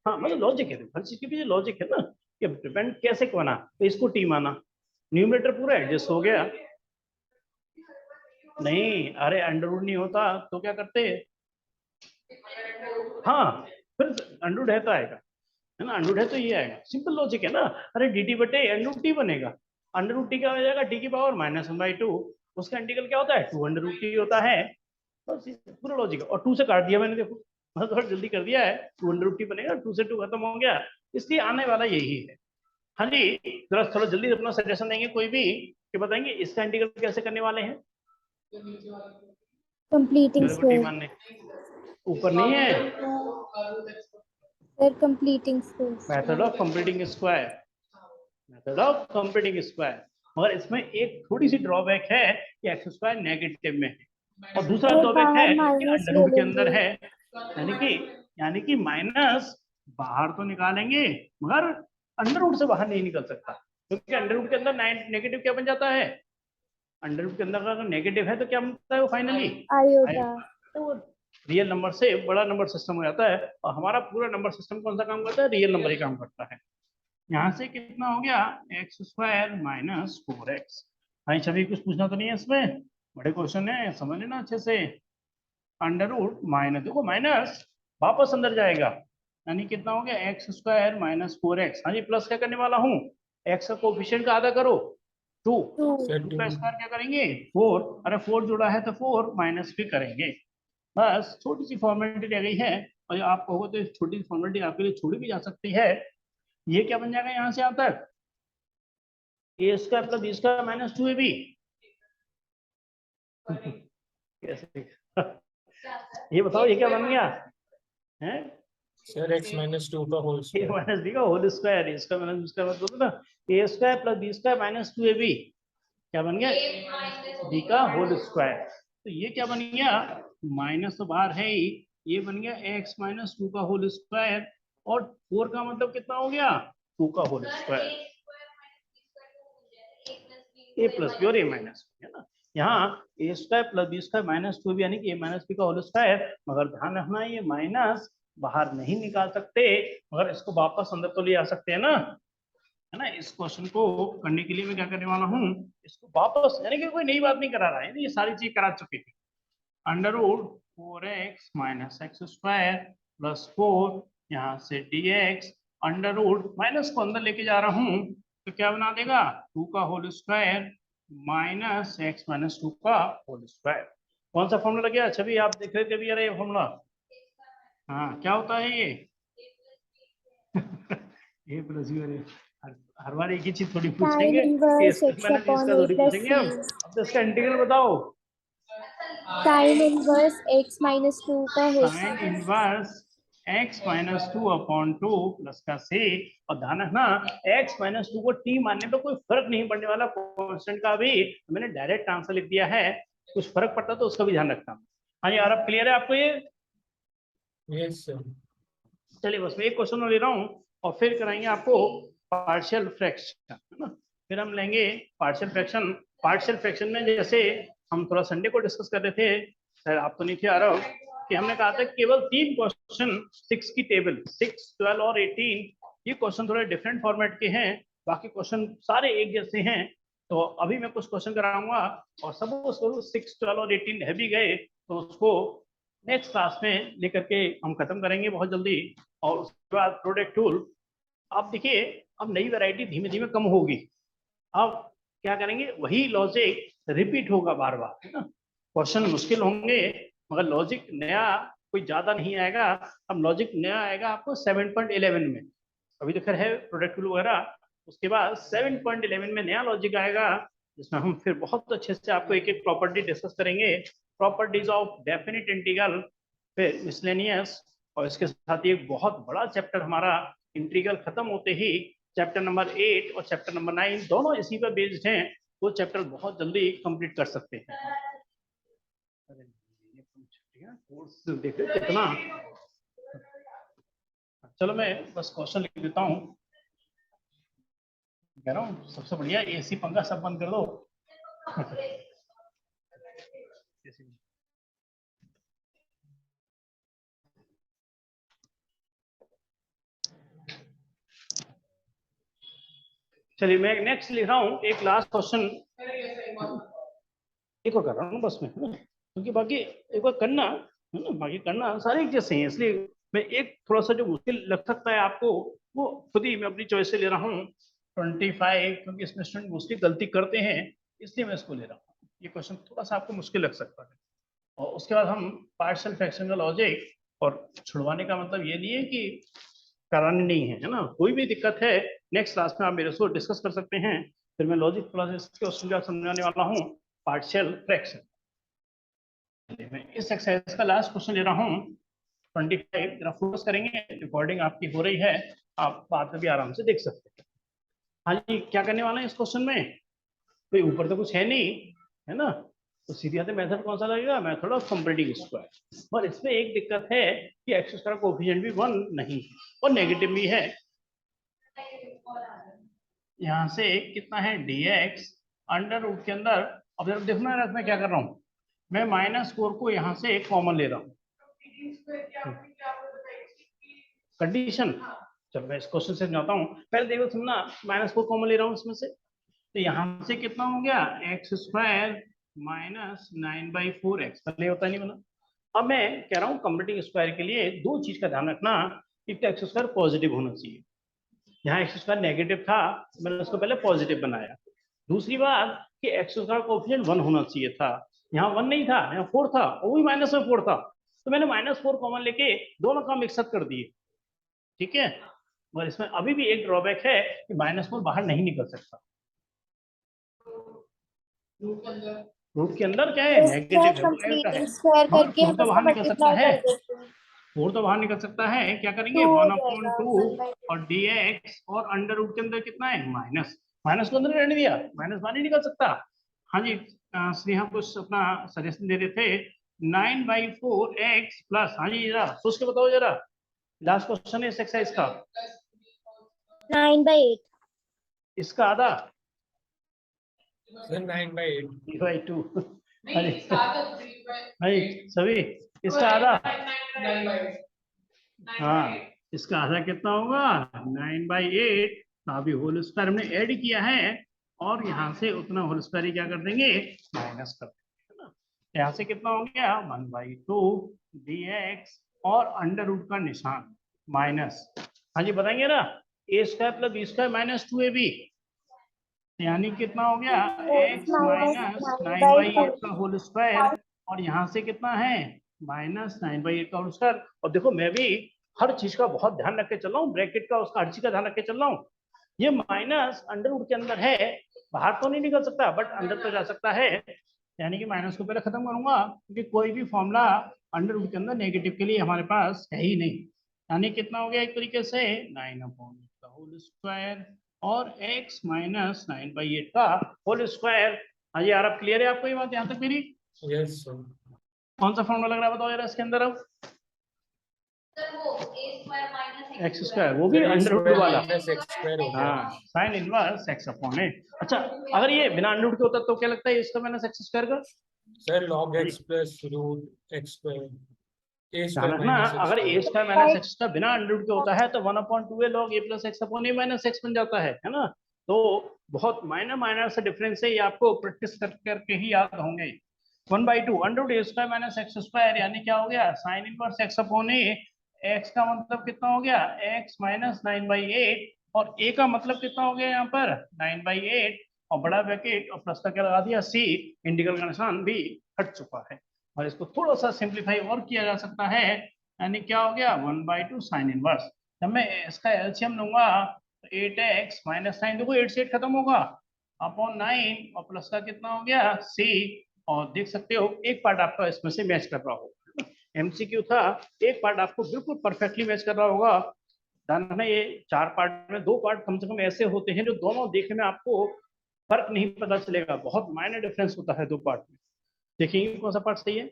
हाँ मतलब लॉजिक है, हर चीज के पीछे लॉजिक है ना, कि डिपेंड कैसे बना, तो इसको टी माना, न्यूमरेटर पूरा एडजस्ट हो गया। नहीं अरे अंडरवुड नहीं होता तो क्या करते, हाँ फिर अंडरवुड है तो आएगा, है ना, अंडरवुड है तो ये आएगा, सिंपल लॉजिक है ना। अरे डी टी बटे अंडरवुड टी बनेगा, अंडरवुड टी क्या हो जाएगा टी की पावर -1/2, उसका इंटीग्रल क्या होता है 2√t होता है, बस पूरा लॉजिक है। और 2 से काट दिया मैंने, देखो मतलब थोड़ा जल्दी कर दिया है, 2√t बनेगा, 2 से 2 खत्म हो गया, इसलिए आने वाला यही है। हाँ जी जरा थोड़ा जल्दी अपना सजेशन देंगे कोई भी, कि बताएंगे इसका इंटीग्रल कैसे करने वाले हैं, कंप्लीटिंग स्क्वायर मानने ऊपर नहीं है, sir, completing square method of completing square, method of completing square, मगर इसमें एक थोड़ी सी ड्रॉबैक है कि एक्स स्क्वायर नेगेटिव में है, और दूसरा और ड्रॉबैक है बाहर कि माइनस अंडर ले रूट के अंदर लेंगे। है, माइनस बाहर तो निकालेंगे मगर अंडर रूट से बाहर नहीं निकल सकता, क्योंकि अंडर रूट के अंदर नेगेटिव क्या बन जाता है, अंडर रूट के अंदर अगर नेगेटिव है तो क्या बनता है वो फाइनली आयोटा। तो रियल नंबर से बड़ा नंबर सिस्टम हो जाता है, और हमारा पूरा नंबर सिस्टम कौन सा काम करता है, रियल नंबर ही काम करता है। यहाँ से कितना हो गया एक्स स्क्वायर माइनस 4x। भाई सभी कुछ पूछना तो नहीं है इसमें, बड़े क्वेश्चन है समझ लेना अच्छे से। अंडर रूट माइनस, देखो माइनस वापस अंदर जाएगा, यानी कितना हो गया एक्स स्क्वायर माइनस 4x। हाँ जी प्लस क्या करने वाला हूँ, एक्स का कोफिशिएंट का आधा करो 2, टू। सर 2 का स्क्वायर क्या करेंगे 4, अरे 4 जुड़ा है तो 4 माइनस भी करेंगे। बस छोटी सी फॉर्मेलिटी रह गई है, और आप कहो तो छोटी सी फॉर्मेलिटी आपके लिए छोड़ी भी जा सकती है। ये क्या बन जाएगा यहाँ से यहाँ तक, a square plus b square minus 2ab। कैसे ये बताओ ये क्या बन गया है, सर x-2 का whole a square. Minus b का whole square, a square minus b square मतलब ना, a square plus b square minus 2ab क्या बन गया, बी का होल स्क्वायर। तो ये क्या बन गया, माइनस तो बाहर है ही, ये बन गया एक्स माइनस 2 का होल स्क्वायर, और 4 का मतलब कितना हो गया 2 का whole square, a plus b और ए माइनस बी है ना। यहाँ a square plus b square minus 2 यानी कि ए माइनस बी का होल स्क्वायर, मगर ध्यान रखना ये माइनस बाहर नहीं निकाल सकते, मगर इसको वापस अंदर तो ले आ सकते हैं ना, है ना। इस क्वेश्चन को करने के लिए मैं क्या करने वाला हूँ, इसको वापस, यानी कि कोई नई बात नहीं करा रहा है, ये सारी चीज करा चुके थे। Under root 4x minus x square plus 4, यहाँ से dx, अंडर रूट माइनस को अंदर लेके जा रहा हूँ तो क्या बना देगा 2 का whole square minus x minus 2 का होल स्क्वायर। कौन सा फॉर्मूला गया, छवि आप देख रहे थे अभी, अरे ये फॉर्मूला, हाँ क्या होता है ये ए प्लस बी, हर बार एक ही चीज थोड़ी साइन पूछेंगे, a inverse square x minus b upon square a थोड़ी प्लस पूछेंगे सी। हम। अब तो इसका इंटीग्रल बताओ, साइन इनवर्स एक्स माइनस 2 का whole sine square. Inverse x minus 2 upon 2 plus का c, और ध्यान रखना x माइनस 2 को t मानने पे कोई फर्क नहीं पड़ने वाला, कांस्टेंट का भी मैंने डायरेक्ट आंसर लिख दिया है, कुछ फर्क पड़ता तो उसका भी ध्यान रखना। हाँ जी, और अब क्लियर है आपको ये, यस सर। चलिए बस मैं एक क्वेश्चन और ले रहा हूँ और फिर कराएंगे आपको पार्शियल फ्रैक्शन, है ना। फिर हम लेंगे पार्शियल फ्रैक्शन। पार्शियल फ्रैक्शन में जैसे हम थोड़ा संडे को डिस्कस कर रहे थे, शायद आप तो नहीं थे आरव, कि हमने कहा था केवल 3 क्वेश्चन 6 की टेबल 6, 12 और 18, ये क्वेश्चन थोड़े डिफरेंट फॉर्मेट के हैं, बाकी क्वेश्चन सारे एक जैसे हैं। तो अभी मैं कुछ क्वेश्चन कराऊंगा, और सपोज करो 6, 12 और 18 है भी गए तो उसको नेक्स्ट क्लास में लेकर के हम खत्म करेंगे बहुत जल्दी। और उसके बाद प्रोडक्ट टूल, आप देखिए अब नई वैरायटी धीमे धीमे कम होगी, अब क्या करेंगे वही लॉजिक रिपीट होगा बार बार, है ना। क्वेश्चन मुश्किल होंगे मगर लॉजिक नया कोई ज्यादा नहीं आएगा। अब लॉजिक नया आएगा आपको 7.11 में, अभी तो खैर है प्रोडक्ट टूल वगैरह, उसके बाद 7.11 में नया लॉजिक आएगा, जिसमें हम फिर बहुत अच्छे से आपको एक एक प्रॉपर्टी डिस्कस करेंगे, प्रॉपर्टीज ऑफ डेफिनिट इंटीग्रल, फिर मिसलेनियस, और इसके साथ ही एक बहुत बड़ा चैप्टर हमारा इंटीग्रल खत्म होते ही चैप्टर नंबर 8 और चैप्टर नंबर 9 दोनों इसी पर बेस्ड हैं, वो चैप्टर बहुत जल्दी कंप्लीट कर सकते हैं। कोर्स देखो कितना, चलो मैं बस क्वेश्चन लिख देता हूँ, कह रहा हूँ सबसे बढ़िया एसी पंखा सब बंद कर दो चलिए मैं नेक्स्ट लिख रहा हूँ, एक लास्ट क्वेश्चन एक और कर रहा हूँ बस में, क्योंकि बाकी एक बार करना है ना, बाकी करना सारे एक जैसे हैं, इसलिए मैं एक थोड़ा सा जो मुश्किल लग सकता है आपको वो खुद ही मैं अपनी चॉइस से ले रहा हूँ 25, क्योंकि इसमें स्टूडेंट मोस्टली गलती करते हैं, इसलिए मैं इसको ले रहा हूँ। ये क्वेश्चन थोड़ा सा आपको मुश्किल लग सकता है, और उसके बाद हम पार्शियल फ्रैक्शन का लॉजिक, और छुड़वाने का मतलब ये नहीं है कि करानी नहीं है, है ना। कोई भी दिक्कत है नेक्स्ट क्लास में आप मेरे से डिस्कस कर सकते हैं, फिर मैं लॉजिक प्लस क्वेश्चन का समझाने वाला हूँ पार्शियल फ्रैक्शन। मैं इस एक्सरसाइज का लास्ट क्वेश्चन ले रहा हूँ 25, जरा फोकस करेंगे, रिकॉर्डिंग आपकी हो रही है, आप बाद में भी आराम से देख सकते हैं। हाँ जी, क्या करने वाले हैं इस क्वेश्चन में, कोई ऊपर तो कुछ है नहीं, है ना, तो सीधे हाथे मेथड कौन सा लगेगा, मेथड ऑफ कंप्लीटिंग स्क्वायर। और इसमें एक दिक्कत है कि एक्स स्क्वायर कोएफिशिएंट भी 1 नहीं और नेगेटिव भी है। यहाँ से कितना है dx अंडर रूट के अंदर, अब जरा देखना है मैं क्या कर रहा हूँ, मैं -4 को यहाँ से कॉमन ले रहा हूँ। कंडीशन, चलो मैं इस क्वेश्चन से जाता हूँ, पहले देखो सुनना, -4 कॉमन ले रहा हूँ इसमें से, तो यहाँ से कितना हो गया एक्स स्क्वायर माइनस 9/4x, पहले होता नहीं बना। अब मैं कह रहा हूँ कंप्लीटिंग स्क्वायर के लिए दो चीज का ध्यान रखना, एक तो एक्स स्क्वायर पॉजिटिव होना चाहिए, यहाँ एक्स स्क्वायर नेगेटिव था मैंने उसको पहले पॉजिटिव बनाया। दूसरी बात कि एक्स स्क्वायर कोएफिशिएंट 1 होना चाहिए था, यहाँ 1 नहीं था, यहाँ 4 था और वो भी -4 था, तो मैंने -4 कॉमन लेके दोनों का मिक्सअप कर दिए, ठीक है। और इसमें अभी भी एक ड्रॉबैक है कि -4 बाहर नहीं निकल सकता, रूट के अंदर क्या है नेगेटिव है, कंप्लीटिंग स्क्वायर मगर करके 4 तो बाहर निकल सकता मल्टीप्लाई है, कर देते हैं 4 तो बाहर निकल सकता है, क्या करेंगे 2 हो 1/2 जाएगा 1/2 और dx और अंडर रूट के अंदर कितना है माइनस, माइनस को अंदर रहने दिया, माइनस बाहर नहीं निकल सकता। हाँ जी, स्नेहा कुछ अपना सजेशन दे रहे थे 9/4x प्लस, हाँ जी जरा सोच के बताओ जरा, लास्ट क्वेश्चन है इस एक्सरसाइज का, 9/8 इसका आधा सर 9/8 3/2 हाँ जी सभी, इसका आधा, हाँ इसका आधा कितना होगा 9/8, अभी होल स्क्वायर हमने ऐड किया है और यहाँ से उतना होल स्क्वायर क्या कर देंगे माइनस कर देंगे, है ना। यहाँ से कितना हो गया 1/2 dx और अंडर रूट का निशान माइनस, हाँ जी बताएंगे ना, a square plus b square -2ab, यानी कितना हो गया x माइनस 9/8 का होल स्क्वायर, और यहाँ से कितना है -9/8 का होल स्क्वायर। और देखो मैं भी हर चीज का बहुत ध्यान रख के चल रहा हूँ, ब्रैकेट का उसका हर चीज का ध्यान रख के चल रहा हूँ। ये माइनस अंडर रूट के अंदर है, बाहर तो नहीं निकल सकता बट अंदर तो जा सकता है, यानी कि माइनस को पहले खत्म करूंगा क्योंकि कोई भी फॉर्मूला अंडर रूट के अंदर नेगेटिव के लिए हमारे पास है ही नहीं। यानी कितना हो गया एक तरीके से 9/8 का होल स्क्वायर और x माइनस 9/8 का होल स्क्वायर। हाँ जी यार अब क्लियर है आपको ये बात यहाँ तक मेरी? Yes sir. कौन सा फॉर्मूला लग रहा है बताओ यार इसके अंदर, अब एक्स स्क्वायर वो भी अंडर रूट वाला, -x² हो गया। हाँ साइन इनवर्स x अपॉन ए। अच्छा अगर ये बिना अंडर रूट के होता तो क्या लगता है इसका माइनस एक्स स्क्वायर का? Sir log x plus root x², a ध्यान स्क्वायर रखना माइनस अगर x²। ए स्क्वायर माइनस एक्स का बिना अंडर रूट के होता है तो 1/2a log a plus x upon A minus x बन जाता है ना। तो बहुत माइनर माइनर से डिफरेंस है, ये आपको प्रैक्टिस करके ही याद होंगे। 1/2 under root a square minus x square, यानी क्या हो गया साइन इनवर्स एक्स अपॉन ए, एक्स का मतलब कितना हो गया एक्स माइनस 9/8 और ए का मतलब कितना हो गया यहाँ पर 9/8 और बड़ा ब्रैकेट और प्लस का क्या लगा दिया सी, इंटीग्रल का निशान भी हट चुका है। और इसको थोड़ा सा सिंप्लीफाई और किया जा सकता है, यानी क्या हो गया 1/2 साइन इनवर्स। जब मैं इसका एलसीएम लूंगा तो 8x माइनस 9, देखो 8 से 8 खत्म होगा अपॉन 9 और प्लस का कितना हो गया c, और देख सकते हो एक पार्ट आपका इसमें से मैच कर रहा होगा, एमसीक्यू था, एक पार्ट आपको बिल्कुल परफेक्टली मैच कर रहा होगा। ध्यान रखना ये 4 पार्ट में 2 पार्ट कम से कम ऐसे होते हैं जो दोनों देखने में आपको फर्क नहीं पता चलेगा, बहुत माइनर डिफरेंस होता है 2 पार्ट में। देखिए कौन सा पार्ट सही है,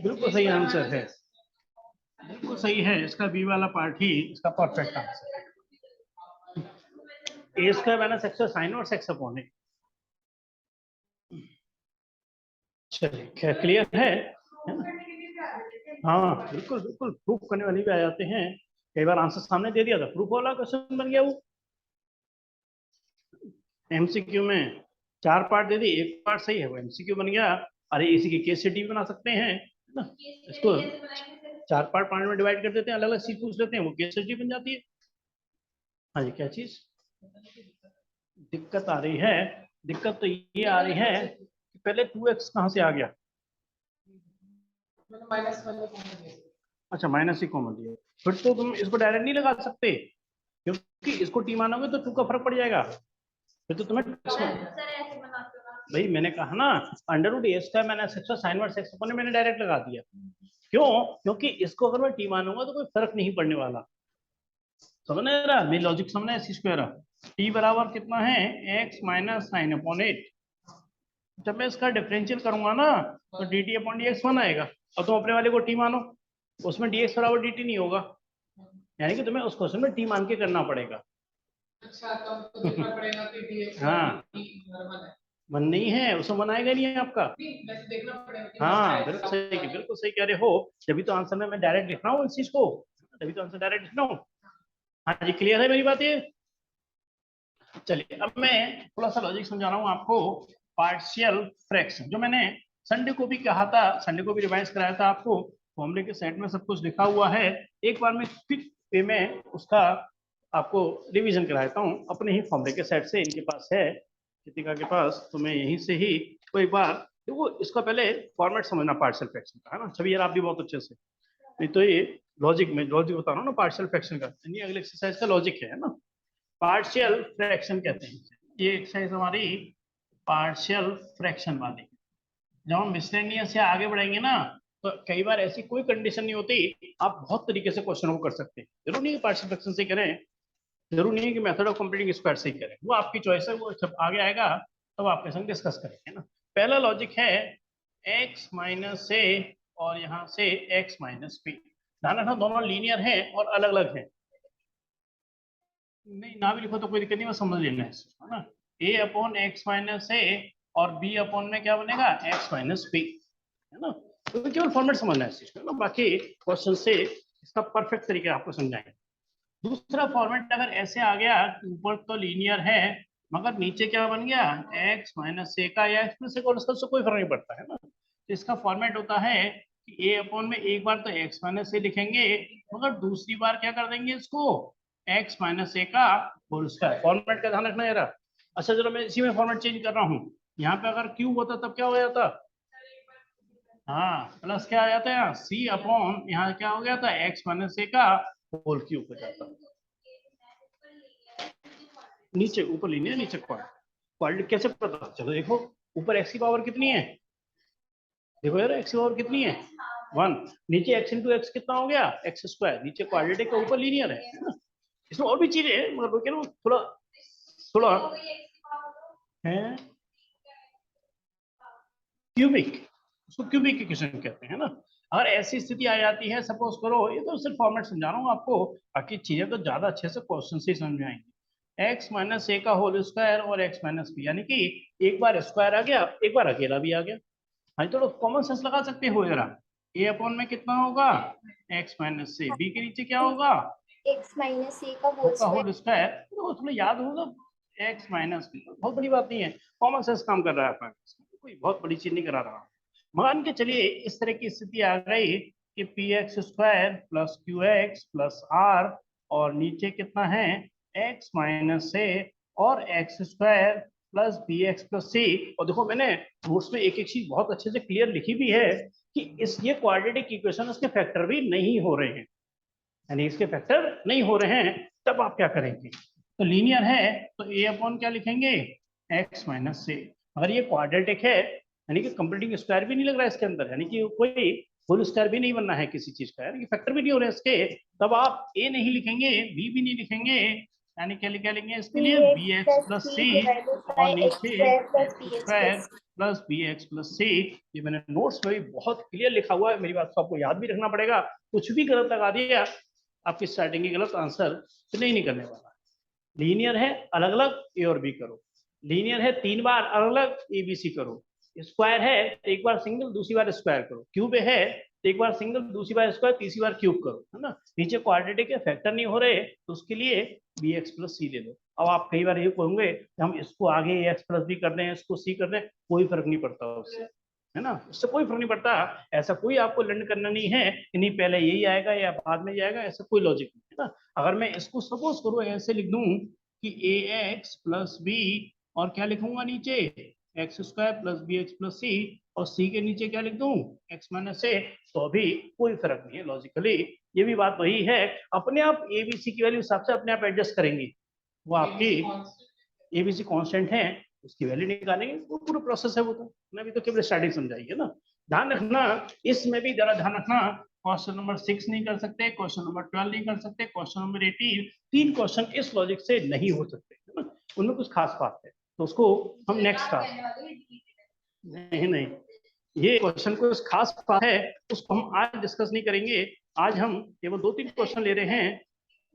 बिल्कुल सही आंसर है, बिल्कुल सही है, इसका बी वाला पार्ट ही इसका परफेक्ट आंसर है। ए स्क्वायर माइनस एक्स साइन और एक्स अपॉन ए। चलिए क्लियर है ना? हाँ बिल्कुल बिल्कुल, प्रूफ करने वाले भी आ जाते हैं, कई बार आंसर सामने दे दिया था प्रूफ वाला क्वेश्चन बन गया। वो एमसीक्यू में 4 पार्ट दे दी, एक पार्ट सही है वो एमसीक्यू बन गया। अरे इसी की केस स्टडी भी बना सकते हैं ना, इसको 4 पार्ट में डिवाइड कर देते हैं, अलग अलग सीट पूछ लेते हैं, वो केस स्टडी बन जाती है। हाँ जी क्या चीज दिक्कत आ रही है, दिक्कत तो ये आ रही है कि पहले 2x कहाँ से आ गया, अच्छा माइनस ही कॉमन दिया, फिर तो तुम इसको डायरेक्ट नहीं लगा सकते क्योंकि इसको टी मानोगे तो 2 का फर्क पड़ जाएगा, फिर तो तुम्हें भाई मैंने कहा ना under root a square minus x sine inverse x upon मैंने डायरेक्ट लगा दिया। क्यों? क्योंकि इसको अगर मैं टी मानूंगा तो कोई फर्क नहीं पड़ने वाला। समझ में आ रहा? मेरी लॉजिक समझना है। सी स्क्वायर टी बराबर कितना है? X minus sine upon 8। जब मैं इसका डिफरेंशियल करूंगा ना तो D T upon d x 1 आएगा। और तुम अपने वाले को टी मानो, उसमें डी एक्स बराबर डी टी नहीं होगा, यानी कि तुम्हें उस क्वेश्चन में टी मान के करना पड़ेगा। अच्छा तो हमको देखना पड़ेगा कि dx हाँ। नॉर्मल है। मन नहीं है उसमें मन आएगा नहीं है आपका। नहीं वैसे देखना पड़ेगा कि हाँ नॉर्मल है। बिल्कुल सही कह रहे हो। जब तो आंसर में मैं डायरेक्ट लिख रहा हूँ इस चीज को, तभी तो आंसर डायरेक्ट लिख रहा हूँ। हाँ जी क्लियर है मेरी बात ये? चलिए अब मैं थोड़ा सा लॉजिक समझा रहा हूँ आपको। पार्शियल फ्रैक्शन जो मैंने संडे को भी कहा था, संडे को भी रिवाइज कराया था आपको, फॉर्मूले के सेट में सब कुछ लिखा हुआ है। एक बार मैं क्विक वे में उसका आपको रिवीजन कराता हूँ अपने ही फॉर्मूले के सेट से। इनके पास है कृतिका के पास, तो मैं यहीं से ही कोई बार देखो इसका पहले फॉर्मेट समझना पार्शियल फ्रैक्शन का, है ना? छवि यार आप भी बहुत अच्छे से, नहीं तो ये लॉजिक बता रहा हूँ ना पार्शियल फ्रैक्शन का, ये अगले एक्सरसाइज का लॉजिक है ना। पार्शियल फ्रैक्शन कहते हैं ये एक्सरसाइज हमारी पार्शियल फ्रैक्शन वाली। जब हम मिसलेनियस से आगे बढ़ेंगे ना तो कई बार ऐसी कोई कंडीशन नहीं होती, आप बहुत तरीके से क्वेश्चन को कर सकते हैं। जरूर नहीं है पार्शियल फ्रैक्शन से करें, जरूर नहीं है कि मेथड ऑफ कंप्लीटिंग स्क्वायर से ही करें, वो आपकी चॉइस है। वो जब आगे आएगा तब आपके संग डिस्कस करेंगे ना। पहला लॉजिक है x माइनस ए और यहाँ से x माइनस बी। ध्यान रखना दोनों लीनियर हैं और अलग अलग हैं। नहीं ना भी लिखो तो कोई दिक्कत नहीं, बस समझ लेना है ना। a upon x minus a और b अपॉन में क्या बनेगा? x माइनस बी, है ना? तो केवल फॉर्मेट समझना है ना, बाकी क्वेश्चन से इसका परफेक्ट तरीके आपको समझाएंगे। दूसरा फॉर्मेट अगर ऐसे आ गया कि ऊपर तो लीनियर है मगर नीचे क्या बन गया? x माइनस ए का या x प्लस ए का, उससे कोई फर्क नहीं पड़ता है ना। तो इसका फॉर्मेट होता है कि a अपॉन में एक बार तो x माइनस ए लिखेंगे मगर दूसरी बार क्या कर देंगे इसको? x माइनस ए का होल स्क्वायर। फॉर्मेट का ध्यान रखना है। अच्छा चलो मैं इसी में फॉर्मेट चेंज कर रहा हूँ। यहाँ पे अगर क्यूब होता तब क्या हो जाता? हाँ प्लस क्या आ जाता है यहाँ? c अपॉन यहाँ क्या हो गया था? x माइनस ए का होल क्यूब हो जाता। नीचे ऊपर लीनियर नीचे क्वाड्रेटिक कैसे पता? चलो देखो ऊपर x की पावर कितनी है, देखो यार x की पावर कितनी है? 1। नीचे x इंटू एक्स कितना हो गया? X square. नीचे क्वाड्रेटिक का ऊपर लीनियर है ना। इसमें और भी चीजें हैं मगर वो क्या ना थोड़ा थोड़ा है क्यूबिक, उसको क्यूबिक इक्वेशन कहते हैं ना। अगर ऐसी स्थिति आ जाती है, सपोज करो, ये तो सिर्फ फॉर्मेट समझा रहा हूँ आपको, बाकी चीजें तो ज्यादा अच्छे से क्वेश्चन से समझ में आएंगी। x माइनस ए का होल स्क्वायर और x माइनस बी, यानी कि एक बार स्क्वायर आ गया एक बार अकेला भी आ गया। हाँ तो कॉमन सेंस लगा सकते हो जरा। a अपॉन में कितना होगा? x माइनस से, b के नीचे क्या होगा? x माइनस ए का होल होल स्क्वायर। तो थोड़ा याद होगा x माइनस बी, बहुत बड़ी बात नहीं है, कॉमन सेंस काम कर रहा है अपना, कोई बहुत बड़ी चीज नहीं करा रहा। मान के चलिए इस तरह की स्थिति आ गई कि p x square plus q x plus r और नीचे कितना है? x माइनस ए और x square plus b x plus c. और देखो मैंने नोट्स में एक एक चीज बहुत अच्छे से क्लियर लिखी भी है कि इस ये क्वाड्रेटिक इक्वेशन इसके फैक्टर भी नहीं हो रहे हैं, यानी इसके फैक्टर नहीं हो रहे हैं, तब आप क्या करेंगे? तो लीनियर है तो ए अपॉन क्या लिखेंगे? x माइनस से। अगर ये क्वाड्रेटिक है यानी कि कंप्लीटिंग स्क्वायर भी नहीं लग रहा है इसके अंदर, यानी कि कोई होल स्क्वायर भी नहीं बनना है किसी चीज का, यानी कि फैक्टर भी नहीं हो रहे इसके, तब आप ए नहीं लिखेंगे बी भी नहीं लिखेंगे, यानी क्या लिखेंगे इसके लिए? बी एक्स प्लस सी और नीचे x square plus b x plus c. ये मैंने नोट्स में भी बहुत क्लियर लिखा हुआ है, मेरी बात को आपको याद भी रखना पड़ेगा। कुछ भी गलत लगा दिया आपकी स्टार्टिंग की गलत आंसर तो नहीं निकलने वाला। लीनियर है अलग अलग ए और बी करो, लीनियर है 3 बार अलग अलग ए बी सी करो, स्क्वायर है एक बार सिंगल दूसरी बार स्क्वायर करो, क्यूब है एक बार सिंगल दूसरी बार स्क्वायर तीसरी बार क्यूब करो, है ना। नीचे क्वाड्रेटिक है फैक्टर नहीं हो रहे तो उसके लिए बी एक्स प्लस सी ले लो। अब आप कई बार ये कहोगे कि हम इसको आगे एक्स प्लस बी कर दें इसको सी कर दें, कोई फर्क नहीं पड़ता उससे, है ना, उससे कोई फर्क नहीं पड़ता। ऐसा कोई आपको लर्न करना नहीं है कि नहीं पहले यही आएगा या बाद में जाएगा, ऐसा कोई लॉजिक नहीं है ना। अगर मैं इसको सपोज करूँ ऐसे लिख दूं कि ए एक्स प्लस बी और क्या लिखूंगा नीचे? X square plus b x plus c और सी के नीचे क्या लिख दूं? एक्स माइनस ए, तो अभी कोई फर्क नहीं है लॉजिकली। ये भी बात वही है, अपने आप ए बी सी की वैल्यू हिसाब से अपने आप एडजस्ट करेंगी, वो आपकी एबीसी कांस्टेंट है उसकी वैल्यू निकालेंगे, वो पूरा प्रोसेस है वो तो। मैं भी तो केवल स्टार्टिंग समझाई है ना। ध्यान रखना, इसमें भी जरा ध्यान रखना, क्वेश्चन नंबर 6 नहीं कर सकते, क्वेश्चन नंबर 12 नहीं कर सकते, क्वेश्चन नंबर 18, 3 क्वेश्चन इस लॉजिक से नहीं हो सकते, है ना। उनमें कुछ खास बात है, तो उसको हम नेक्स्ट का, नहीं, ये क्वेश्चन कुछ खास बात है, उसको हम आज डिस्कस नहीं करेंगे। आज हम केवल 2-3 क्वेश्चन ले रहे हैं,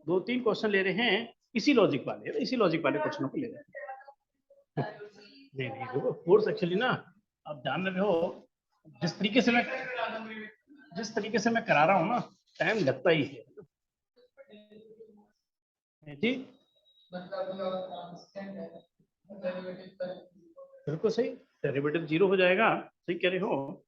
2-3 क्वेश्चन ले रहे हैं इसी लॉजिक वाले क्वेश्चनों को ले रहे हैं। नहीं देखो, कोर्स एक्चुअली ना, अब ध्यान में रहो, जिस तरीके से मैं करा रहा हूँ ना, टाइम लगता ही है जी। बिल्कुल सही, डेरिवेटिव 0 हो जाएगा, सही कह रहे हो।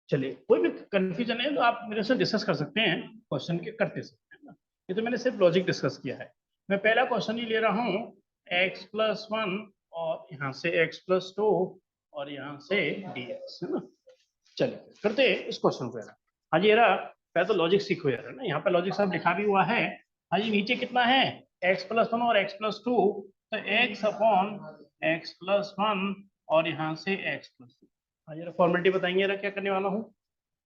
चलिए, कोई भी कंफ्यूजन है तो आप मेरे से डिस्कस कर सकते हैं क्वेश्चन के करते सकते हैं ना। ये तो मैंने सिर्फ लॉजिक डिस्कस किया है। मैं पहला क्वेश्चन ही ले रहा हूँ, x+1 और यहाँ से x+2 और यहाँ से dx, है ना। चलिए करते हैं इस क्वेश्चन को। हाँ जी, पहले तो लॉजिक सीखो यार, है ना। यहाँ पे लॉजिक सब लिखा भी हुआ है। हाँ जी, नीचे कितना है, x+1 और x+2, तो x/x+1 और यहाँ से x+2। हाँ जी, फॉर्मेलिटी बताएंगे यार, क्या करने वाला हूँ,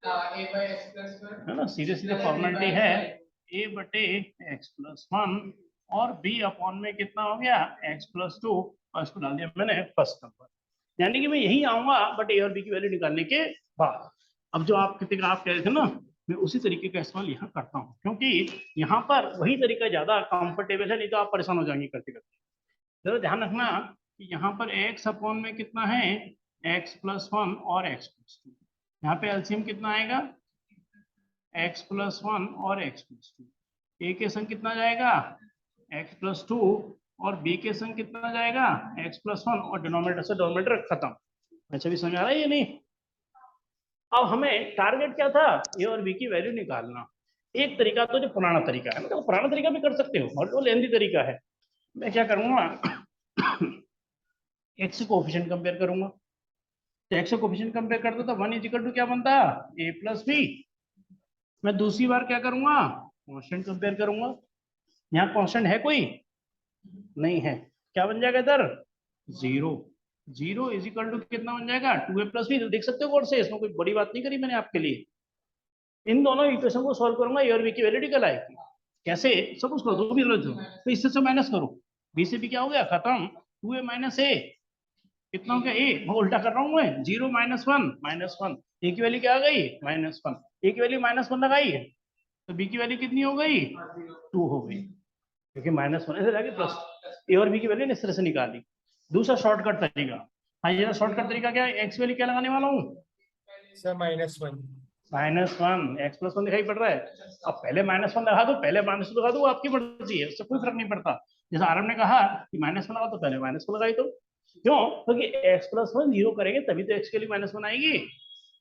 है ना। सीधे सीधे फॉर्मेलिटी है, a/x+1 और b/, में कितना हो गया, x+2, और इसको डाल दिया मैंने फर्स्ट नंबर। यानी कि मैं यही आऊंगा बट ए और बी की वैल्यू निकालने के बाद। अब जो आप कितने आप कह रहे थे ना, मैं उसी तरीके का इस्तेमाल यहाँ करता हूँ, क्योंकि यहाँ पर वही तरीका ज्यादा कंफर्टेबल है, नहीं तो आप परेशान हो जाएंगे करते करते। जरा ध्यान रखना कि यहाँ पर x/, में कितना है, x+1 और x+2। यहाँ पे एलसीएम कितना आएगा, x+1 और x+2। ए के संग कितना जाएगा, x+2, और बी के संग कितना जाएगा, x+1, और डिनोमिनेटर से डिनोमिनेटर खत्म। अच्छा, भी समझ आ रहा है ये नहीं। अब हमें टारगेट क्या था, ए और बी की वैल्यू निकालना। एक तरीका तो जो पुराना तरीका है, मतलब पुराना तरीका भी कर सकते हो और वो लेंदी तरीका है। मैं क्या करूंगा, एक्स से कोएफिशिएंट कंपेयर करूंगा, तो एक्स से कोएफिशिएंट कंपेयर करता तो 1 = क्या बनता, a+b। मैं दूसरी बार क्या करूंगा, कांस्टेंट कंपेयर करूंगा। यहाँ कांस्टेंट है कोई, नहीं है, क्या बन जाएगा इधर, 0। 0 = कितना बन जाएगा, 2a+b। तो देख सकते हो गौर से, इसमें कोई बड़ी बात नहीं करी मैंने आपके लिए। इन दोनों इक्वेशन को सॉल्व करूंगा, ए और बी की वैल्यू निकल आएगी। कैसे, सब उसको दो भी दो, तो इससे से माइनस करो, बी से भी क्या हो गया, खत्म। 2a - a कितना हो गया, ए, मैं उल्टा कर रहा हूँ मैं, 0 - 1 -1, ए की वैल्यू क्या आ गई, -1। ए की वैल्यू -1 लगाई, तो बी की वैल्यू कितनी हो गई, 2 हो गई, क्योंकि -1 ऐसे जाके प्लस। ए और बी की वैल्यू इस तरह से निकाली। दूसरा शॉर्टकट तरीका, हाँ ये शॉर्टकट तरीका क्या है, एक्स वैल्यू क्या लगाने वाला हूँ, सर -1 -1, x+1 दिखाई पड़ रहा है। अब पहले -1 लगा दो, पहले -2 लगा दो, आपकी मर्जी है, उससे कोई फर्क नहीं पड़ता। जैसे आरम ने कहा कि -1 लगा तो पहले -1 लगाई दो, क्यों, क्योंकि x+1 0 करेंगे तभी तो x के लिए -1 आएगी।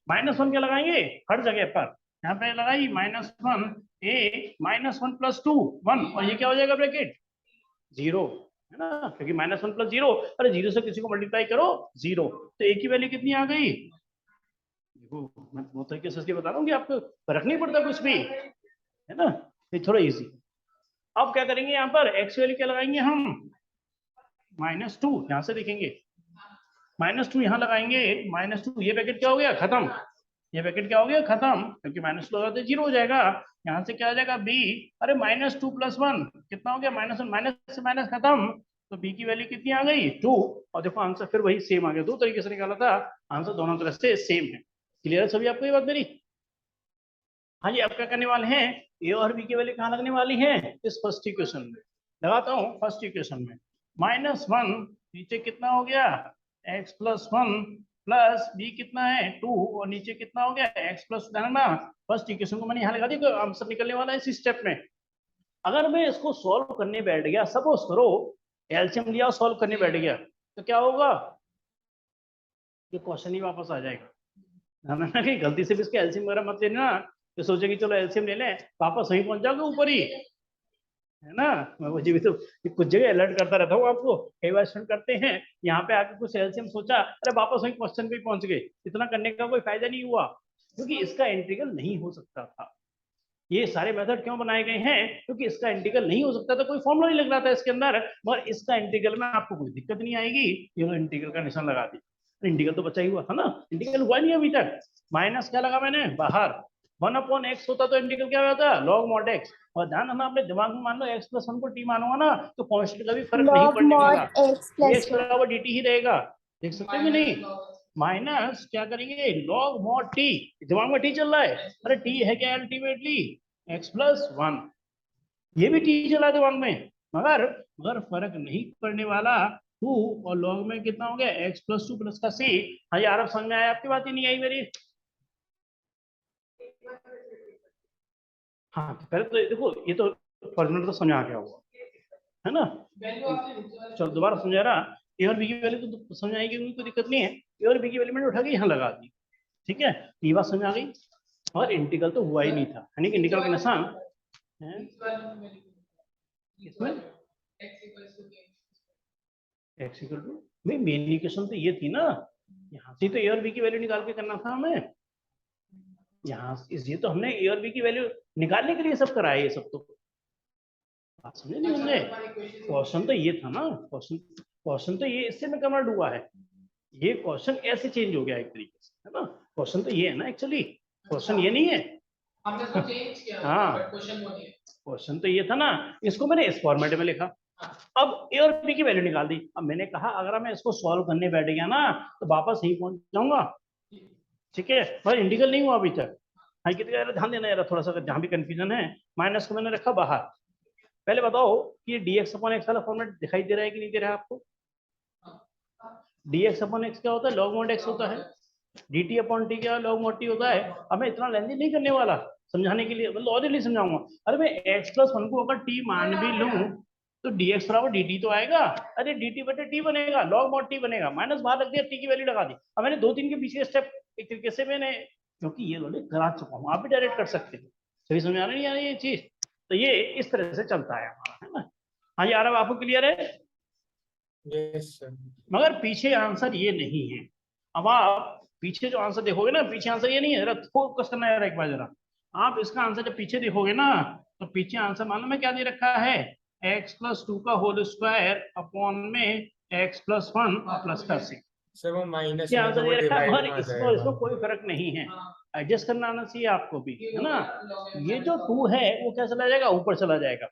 -1 क्या लगाएंगे, हर जगह पर, यहाँ पे लगाई -1 a -1 + 2 1, और ये क्या हो जाएगा ब्रैकेट 0, है ना, क्योंकि -1 + 0, अरे 0 से किसी को मल्टीप्लाई करो 0, तो a की वैल्यू कितनी आ गई। देखो मैं वो तरीके से इसलिए बता रहा हूँ कि आपको फर्क नहीं पड़ता कुछ भी, है ना, ये थोड़ा इजी। अब क्या करेंगे, यहाँ पर x वैल्यू क्या लगाएंगे हम, -2, यहाँ से देखेंगे -2 यहाँ लगाएंगे, -2, ये पैकेट क्या हो गया, खत्म, ये पैकेट क्या हो गया, खत्म, क्योंकि -2 लगाते 0 हो जाएगा। यहाँ से क्या आ जाएगा b, अरे -2 + 1 कितना हो गया, -1, माइनस से माइनस खत्म, तो b की वैल्यू कितनी आ गई, 2, और देखो आंसर फिर वही सेम आ गया, दो तरीके से निकाला था, आंसर दोनों तरफ से सेम है। क्लियर है सभी आपको ये बात मेरी। हाँ जी, अब क्या करने वाले हैं, ए और बी की वैल्यू कहाँ लगने वाली है, इस फर्स्ट इक्वेशन में लगाता हूँ। फर्स्ट इक्वेशन में -1, नीचे कितना हो गया, x+1 प्लस बी कितना है 2, और नीचे कितना हो गया x+, ना फर्स्ट इक्वेशन को मैंने यहाँ लगा दिया, आंसर निकलने वाला है इसी स्टेप में। अगर मैं इसको सॉल्व करने बैठ गया, सपोज करो एलसीएम लिया, सॉल्व करने बैठ गया, तो क्या होगा, ये क्वेश्चन ही वापस आ जाएगा। हमें कहीं गलती से भी इसके एलसीएम वगैरह मत लेना, तो सोचे कि चलो एलसीएम ले लें, वापस वहीं पहुंच जाओगे ऊपर ही, है ना। मैं मुझे भी तो कुछ जगह अलर्ट करता रहता हूँ आपको, कई बार स्टूडेंट करते हैं यहाँ पे आके कुछ एलसीएम सोचा, अरे वापस वहीं क्वेश्चन पे पहुंच गए, इतना करने का कोई फायदा नहीं हुआ, क्योंकि इसका इंटीग्रल नहीं हो सकता था। ये सारे मेथड क्यों बनाए गए हैं? क्योंकि इसका इंटीग्रल नहीं हो सकता था, कोई फॉर्मूला नहीं लग रहा था इसके अंदर, मगर इसका इंटीग्रल में आपको कोई दिक्कत नहीं आएगी। ये लो इंटीग्रल का निशान लगा दी, इंटीग्रल तो बचा ही हुआ था ना, इंटीग्रल हुआ नहीं अभी तक। माइनस क्या लगा मैंने बाहर, 1/x होता तो इंटीग्रल क्या होता, log mod x। और ध्यान रखना अपने दिमाग में, मान लो x + 1 को t मानूंगा ना तो कांस्टेंट का भी फर्क नहीं log पड़ने mod वाला, x plus dx बराबर dt ही रहेगा। देख सकते हो कि नहीं? माइनस क्या करेंगे, log mod t, दिमाग में t चल रहा है, अरे t है क्या अल्टीमेटली x + 1, ये भी t चला है दिमाग में, मगर मगर फर्क नहीं पड़ने वाला। 2 और log में कितना हो गया, x + 2 + का c। हाँ यार अब समझ में आया, आपकी बात ही नहीं आई मेरी। हाँ तो पहले तो देखो, ये तो फॉर्मूला तो समझ आ गया होगा, है ना? वैल्यू आपने चलो दोबारा समझा रहा, ए और बी की वैल्यू तो समझ आएगी, कोई दिक्कत नहीं है। ए और बी की वैल्यू मैंने उठा के यहाँ लगा दी, ठीक है, ये बात समझ आ गई। और इंटीग्रल तो हुआ ही नहीं था, यानी कि इंटीग्रल का निशान है इसमें x इक्वल टू, भाई मेन इक्वेशन तो ये थी ना, यहाँ से तो ए और बी की वैल्यू निकाल के करना था हमें, यहाँ ये तो हमने ए और बी की वैल्यू निकालने के लिए सब करा है, ये सब तो बात समझे नहीं होंगे। क्वेश्चन तो ये था ना, क्वेश्चन तो ये इससे में कन्वर्ट हुआ है, ये क्वेश्चन ऐसे चेंज हो गया एक तरीके से, है ना? क्वेश्चन तो ये है ना, एक्चुअली क्वेश्चन ये नहीं है। हमने तो चेंज किया, हाँ। बट क्वेश्चन वो नहीं है। क्वेश्चन तो ये था ना, इसको मैंने इस फॉर्मेट में लिखा, अब ए और बी की वैल्यू निकाल दी। अब मैंने कहा अगर मैं इसको सॉल्व करने बैठ गया ना तो वापस यहीं पहुंच जाऊंगा, ठीक है, पर इंटीग्रल नहीं हुआ अभी तक। हाँ कितना ध्यान देना यार थोड़ा सा, जहां भी कंफ्यूजन है, माइनस को मैंने रखा बाहर। पहले बताओ कि dx/x वाला फॉर्मेट दिखाई दे रहा है कि नहीं दे रहा है आपको? dx/x क्या होता है, log mod x होता है, dt/t क्या log mod t होता है। अब मैं इतना लेंदी नहीं करने वाला समझाने के लिए, मतलब ऑलरेडी समझाऊंगा। अरे मैं x + 1 को अगर t मान भी लूं तो dx बराबर dt तो आएगा, अरे dt/t बनेगा, log mod t बनेगा, माइनस बाहर रख दिया, t की वैल्यू लगा दी। अब मैंने 2-3 के पीछे स्टेप एक तरीके से मैंने, क्योंकि ये वाले करा चुका हूँ, आप भी डायरेक्ट कर सकते हैं। सही समझ आ रही है ये चीज? तो ये इस तरह से चलता है हमारा, है ना? हाँ जी आरव आपको क्लियर है? Yes sir. मगर पीछे आंसर ये नहीं है। अब आप पीछे जो आंसर देखोगे ना, पीछे आंसर ये नहीं है, जरा फोकस करना है एक बार जरा। आप इसका आंसर जब पीछे देखोगे ना तो पीछे आंसर मालूम है क्या दे रखा है, x + 2 का होल स्क्वायर अपॉन में x + 1 प्लस का c। सर वो माइनस ये में आंसर तो वो दे रखा है, डिवाइड मगर में आ इसको जाएगा। इसको कोई फर्क नहीं है, एडजस्ट करना आना चाहिए आपको भी, है ना? ये जो 2 है वो क्या चला जाएगा, ऊपर चला जाएगा,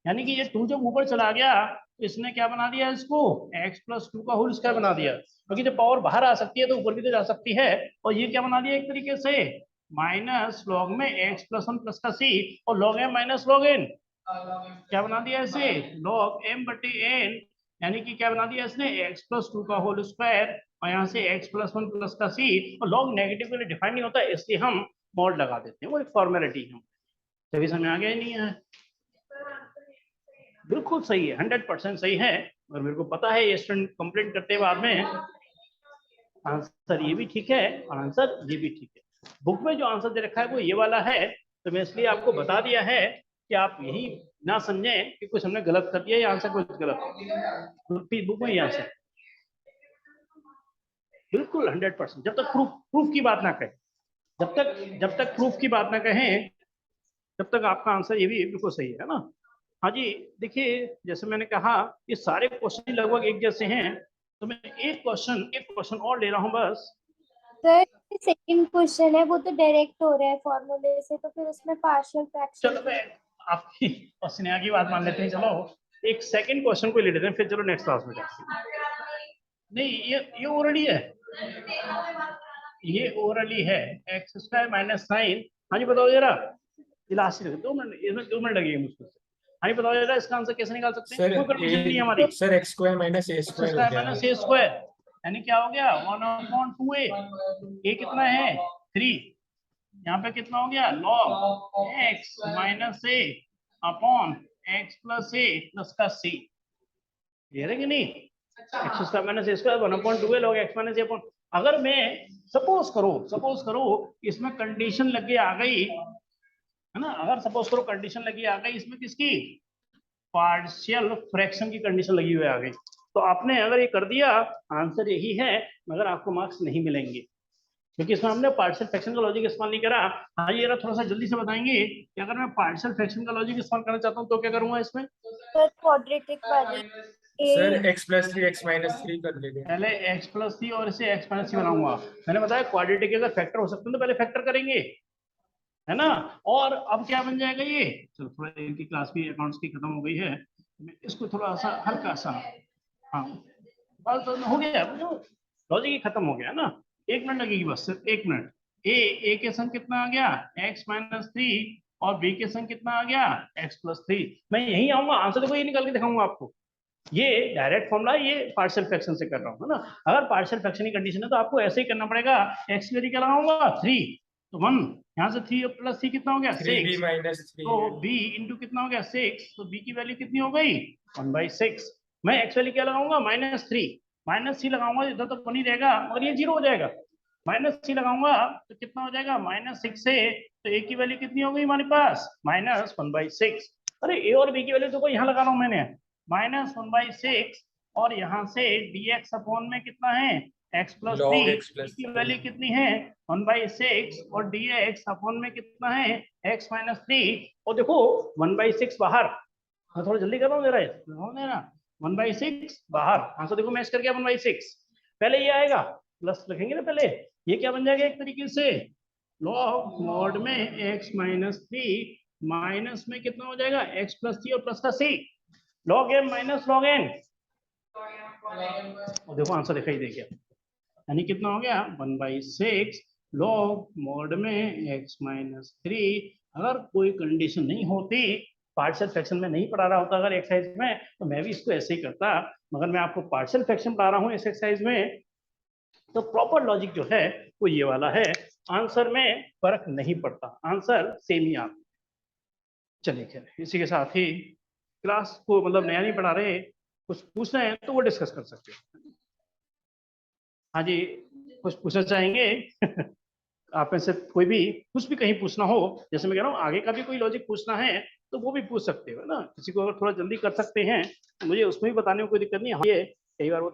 यानी कि ये 2 जब ऊपर चला गया तो इसने क्या बना दिया, इसको x + 2 का होल स्क्वायर बना दिया, क्योंकि जब पावर बाहर आ सकती है तो ऊपर भी तो जा सकती है। और ये क्या बना दिया एक तरीके से, माइनस लॉग में x + 1 प्लस का c, और log m minus log n क्या बना दिया इसे, log m/n, यानी कि क्या बना दिया इसने, x + 2 का होल स्क्वायर, और यहाँ से x + 1 प्लस का c। और log नेगेटिव के लिए डिफाइन नहीं होता, इसलिए हम मॉड लगा देते हैं, वो एक फॉर्मेलिटी है। तभी समझ आ गया नहीं है? बिल्कुल सही है, 100% सही है। और मेरे को पता है ये स्टूडेंट कंप्लेंट करते हैं बाद में, आंसर ये भी ठीक है और आंसर ये भी ठीक है। बुक में जो आंसर दे रखा है वो ये वाला है, तो मैं इसलिए आपको बता दिया है कि आप यही ना समझें कि कुछ हमने गलत कर दिया या आंसर कुछ गलत, बुक में ही आंसर बिल्कुल 100%। जब तक प्रूफ की बात ना कहें, जब तक प्रूफ की बात ना कहें तब तक आपका आंसर ये भी बिल्कुल सही है ना? हाँ जी, देखिए जैसे मैंने कहा ये सारे क्वेश्चन लगभग एक जैसे हैं, तो मैं एक क्वेश्चन और ले रहा हूँ बस। सर सेकंड क्वेश्चन है वो तो डायरेक्ट हो रहा है फॉर्मूले से, तो फिर उसमें पार्शियल फ्रैक्शन। चलो मैं आपकी और स्नेहा की बात मान लेते हैं, चलो एक सेकंड क्वेश्चन को ले लेते हैं, फिर चलो नेक्स्ट क्लास में जाते हैं। नहीं ये ओरली है, ये ओरली है, x² - sin। हाँ जी बताओ जरा, लास्ट 2 मिनट, इसमें 2 मिनट लगेंगे मुझको। हाँ जी बताओ जरा इसका आंसर कैसे निकाल सकते हैं, सर कोई कंडीशन नहीं है हमारी। सर x² - a² हो गया। x² - a² यानी क्या हो गया, 1/2a, a कितना है 3, यहाँ पे कितना हो गया log x - a upon x + a plus का c। क्लियर है कि नहीं? x² - a² 1/2a log x - a upon, अगर मैं सपोज करो इसमें कंडीशन लग के आ गई, है ना, अगर सपोज करो कंडीशन लगी आ गई इसमें किसकी, पार्शियल फ्रैक्शन की कंडीशन लगी हुई आ गई, तो आपने अगर ये कर दिया आंसर यही है, मगर आपको मार्क्स नहीं मिलेंगे। क्योंकि इसमें हमने पार्शियल फ्रैक्शन का लॉजिक इस्तेमाल नहीं करा। हाँ ये थोड़ा सा जल्दी से बताएंगे कि अगर मैं पार्शियल फ्रैक्शन का लॉजिक इस्तेमाल करना चाहता हूँ तो क्या करूंगा इसमें? सर क्वाड्रेटिक वाली सर ए x + 3 x - 3 कर लेंगे। पहले x+3 और इसे x-3 बनाऊंगा। मैंने बताया क्वाड्रेटिक के अगर फैक्टर हो सकते हैं तो पहले फैक्टर करेंगे, है ना। और अब क्या बन जाएगा ये, चलो थोड़ा इनकी क्लास भी अकाउंट्स की खत्म हो गई है, मैं इसको थोड़ा सा हल्का सा, हाँ बस हो गया, लॉजिक ही खत्म हो गया ना। 1 मिनट लगेगी बस, सिर्फ 1 मिनट। ए के संग कितना आ गया x-3 और बी के संग कितना आ गया x+3। मैं यही आऊंगा, आंसर देखो ये निकाल के दिखाऊंगा आपको। ये डायरेक्ट फॉर्मूला, ये पार्शियल फ्रैक्शन से कर रहा हूँ, है ना। अगर पार्शियल फ्रैक्शन की कंडीशन है तो आपको ऐसे ही करना पड़ेगा। x की वैल्यू क्या लगाऊंगा 3, तो 1, यहाँ से 3 + 3 कितना हो गया 3b 6, - 3 तो b इंटू कितना हो गया 6, तो b की वैल्यू कितनी हो गई 1/6। मैं x वैल्यू क्या लगाऊंगा -3 लगाऊंगा, इधर तो 1 ही रहेगा और ये 0 हो जाएगा। -3 लगाऊंगा तो कितना हो जाएगा -6 से, तो a की वैल्यू कितनी हो गई हमारे पास -1/6। अरे a और b की वैल्यू तो यहाँ लगा रहा हूँ मैंने, -1/6 और यहाँ से dx अपॉन में कितना है log x+3 x + की वैल्यू कितनी है 1/6 और dx अपॉन में कितना है x-3। और देखो 1/6 बाहर, हाँ थोड़ा जल्दी कर रहा हूँ जरा, ना 1/6 बाहर, आंसर देखो मैच कर गया 1/6। पहले ये आएगा प्लस रखेंगे ना, पहले ये क्या बन जाएगा एक तरीके से log mod में x-3 माइनस में कितना हो जाएगा x+3 और प्लस का c, log m minus log n। और देखो आंसर दिखाई दे गया, यानी कितना हो गया 1/6 log mod में x-3। अगर कोई कंडीशन नहीं होती, पार्शियल फ्रैक्शन में नहीं पढ़ा रहा होता अगर एक्सरसाइज में, तो मैं भी इसको ऐसे ही करता। मगर मैं आपको पार्शियल फ्रैक्शन पढ़ा रहा हूँ इस एक्सरसाइज में, तो प्रॉपर लॉजिक जो है वो ये वाला है। आंसर में फर्क नहीं पड़ता, आंसर सेम ही आता। चलिए खैर, इसी के साथ ही क्लास को मतलब नया नहीं पढ़ा रहे, कुछ पूछना है तो वो डिस्कस कर सकते हो। हाँ जी, कुछ पूछना चाहेंगे? आप में से कोई भी कुछ भी कहीं पूछना हो, जैसे मैं कह रहा हूँ आगे का भी कोई लॉजिक पूछना है तो वो भी पूछ सकते हो ना। किसी को अगर थोड़ा जल्दी कर सकते हैं तो मुझे उसमें भी बताने में कोई दिक्कत नहीं है। ये कई बार वो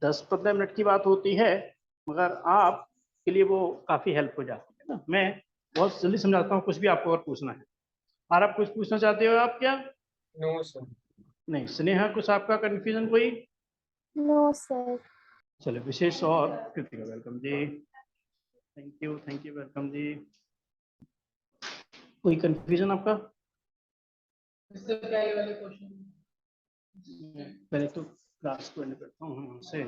10-15 मिनट की बात होती है, मगर आपके लिए वो काफ़ी हेल्प हो जाती है ना। मैं बहुत जल्दी समझाता हूँ, कुछ भी आपको अगर पूछना है। और आप कुछ पूछना चाहते हो आप क्या? No sir. नहीं, स्नेहा कुछ आपका कंफ्यूजन कोई? No sir. चलो विशेष और Kritika welcome ji, thank you welcome ji. कोई कंफ्यूजन आपका? इससे पहले वाले क्वेश्चन पहले तो क्लास को एंड करता हूँ से।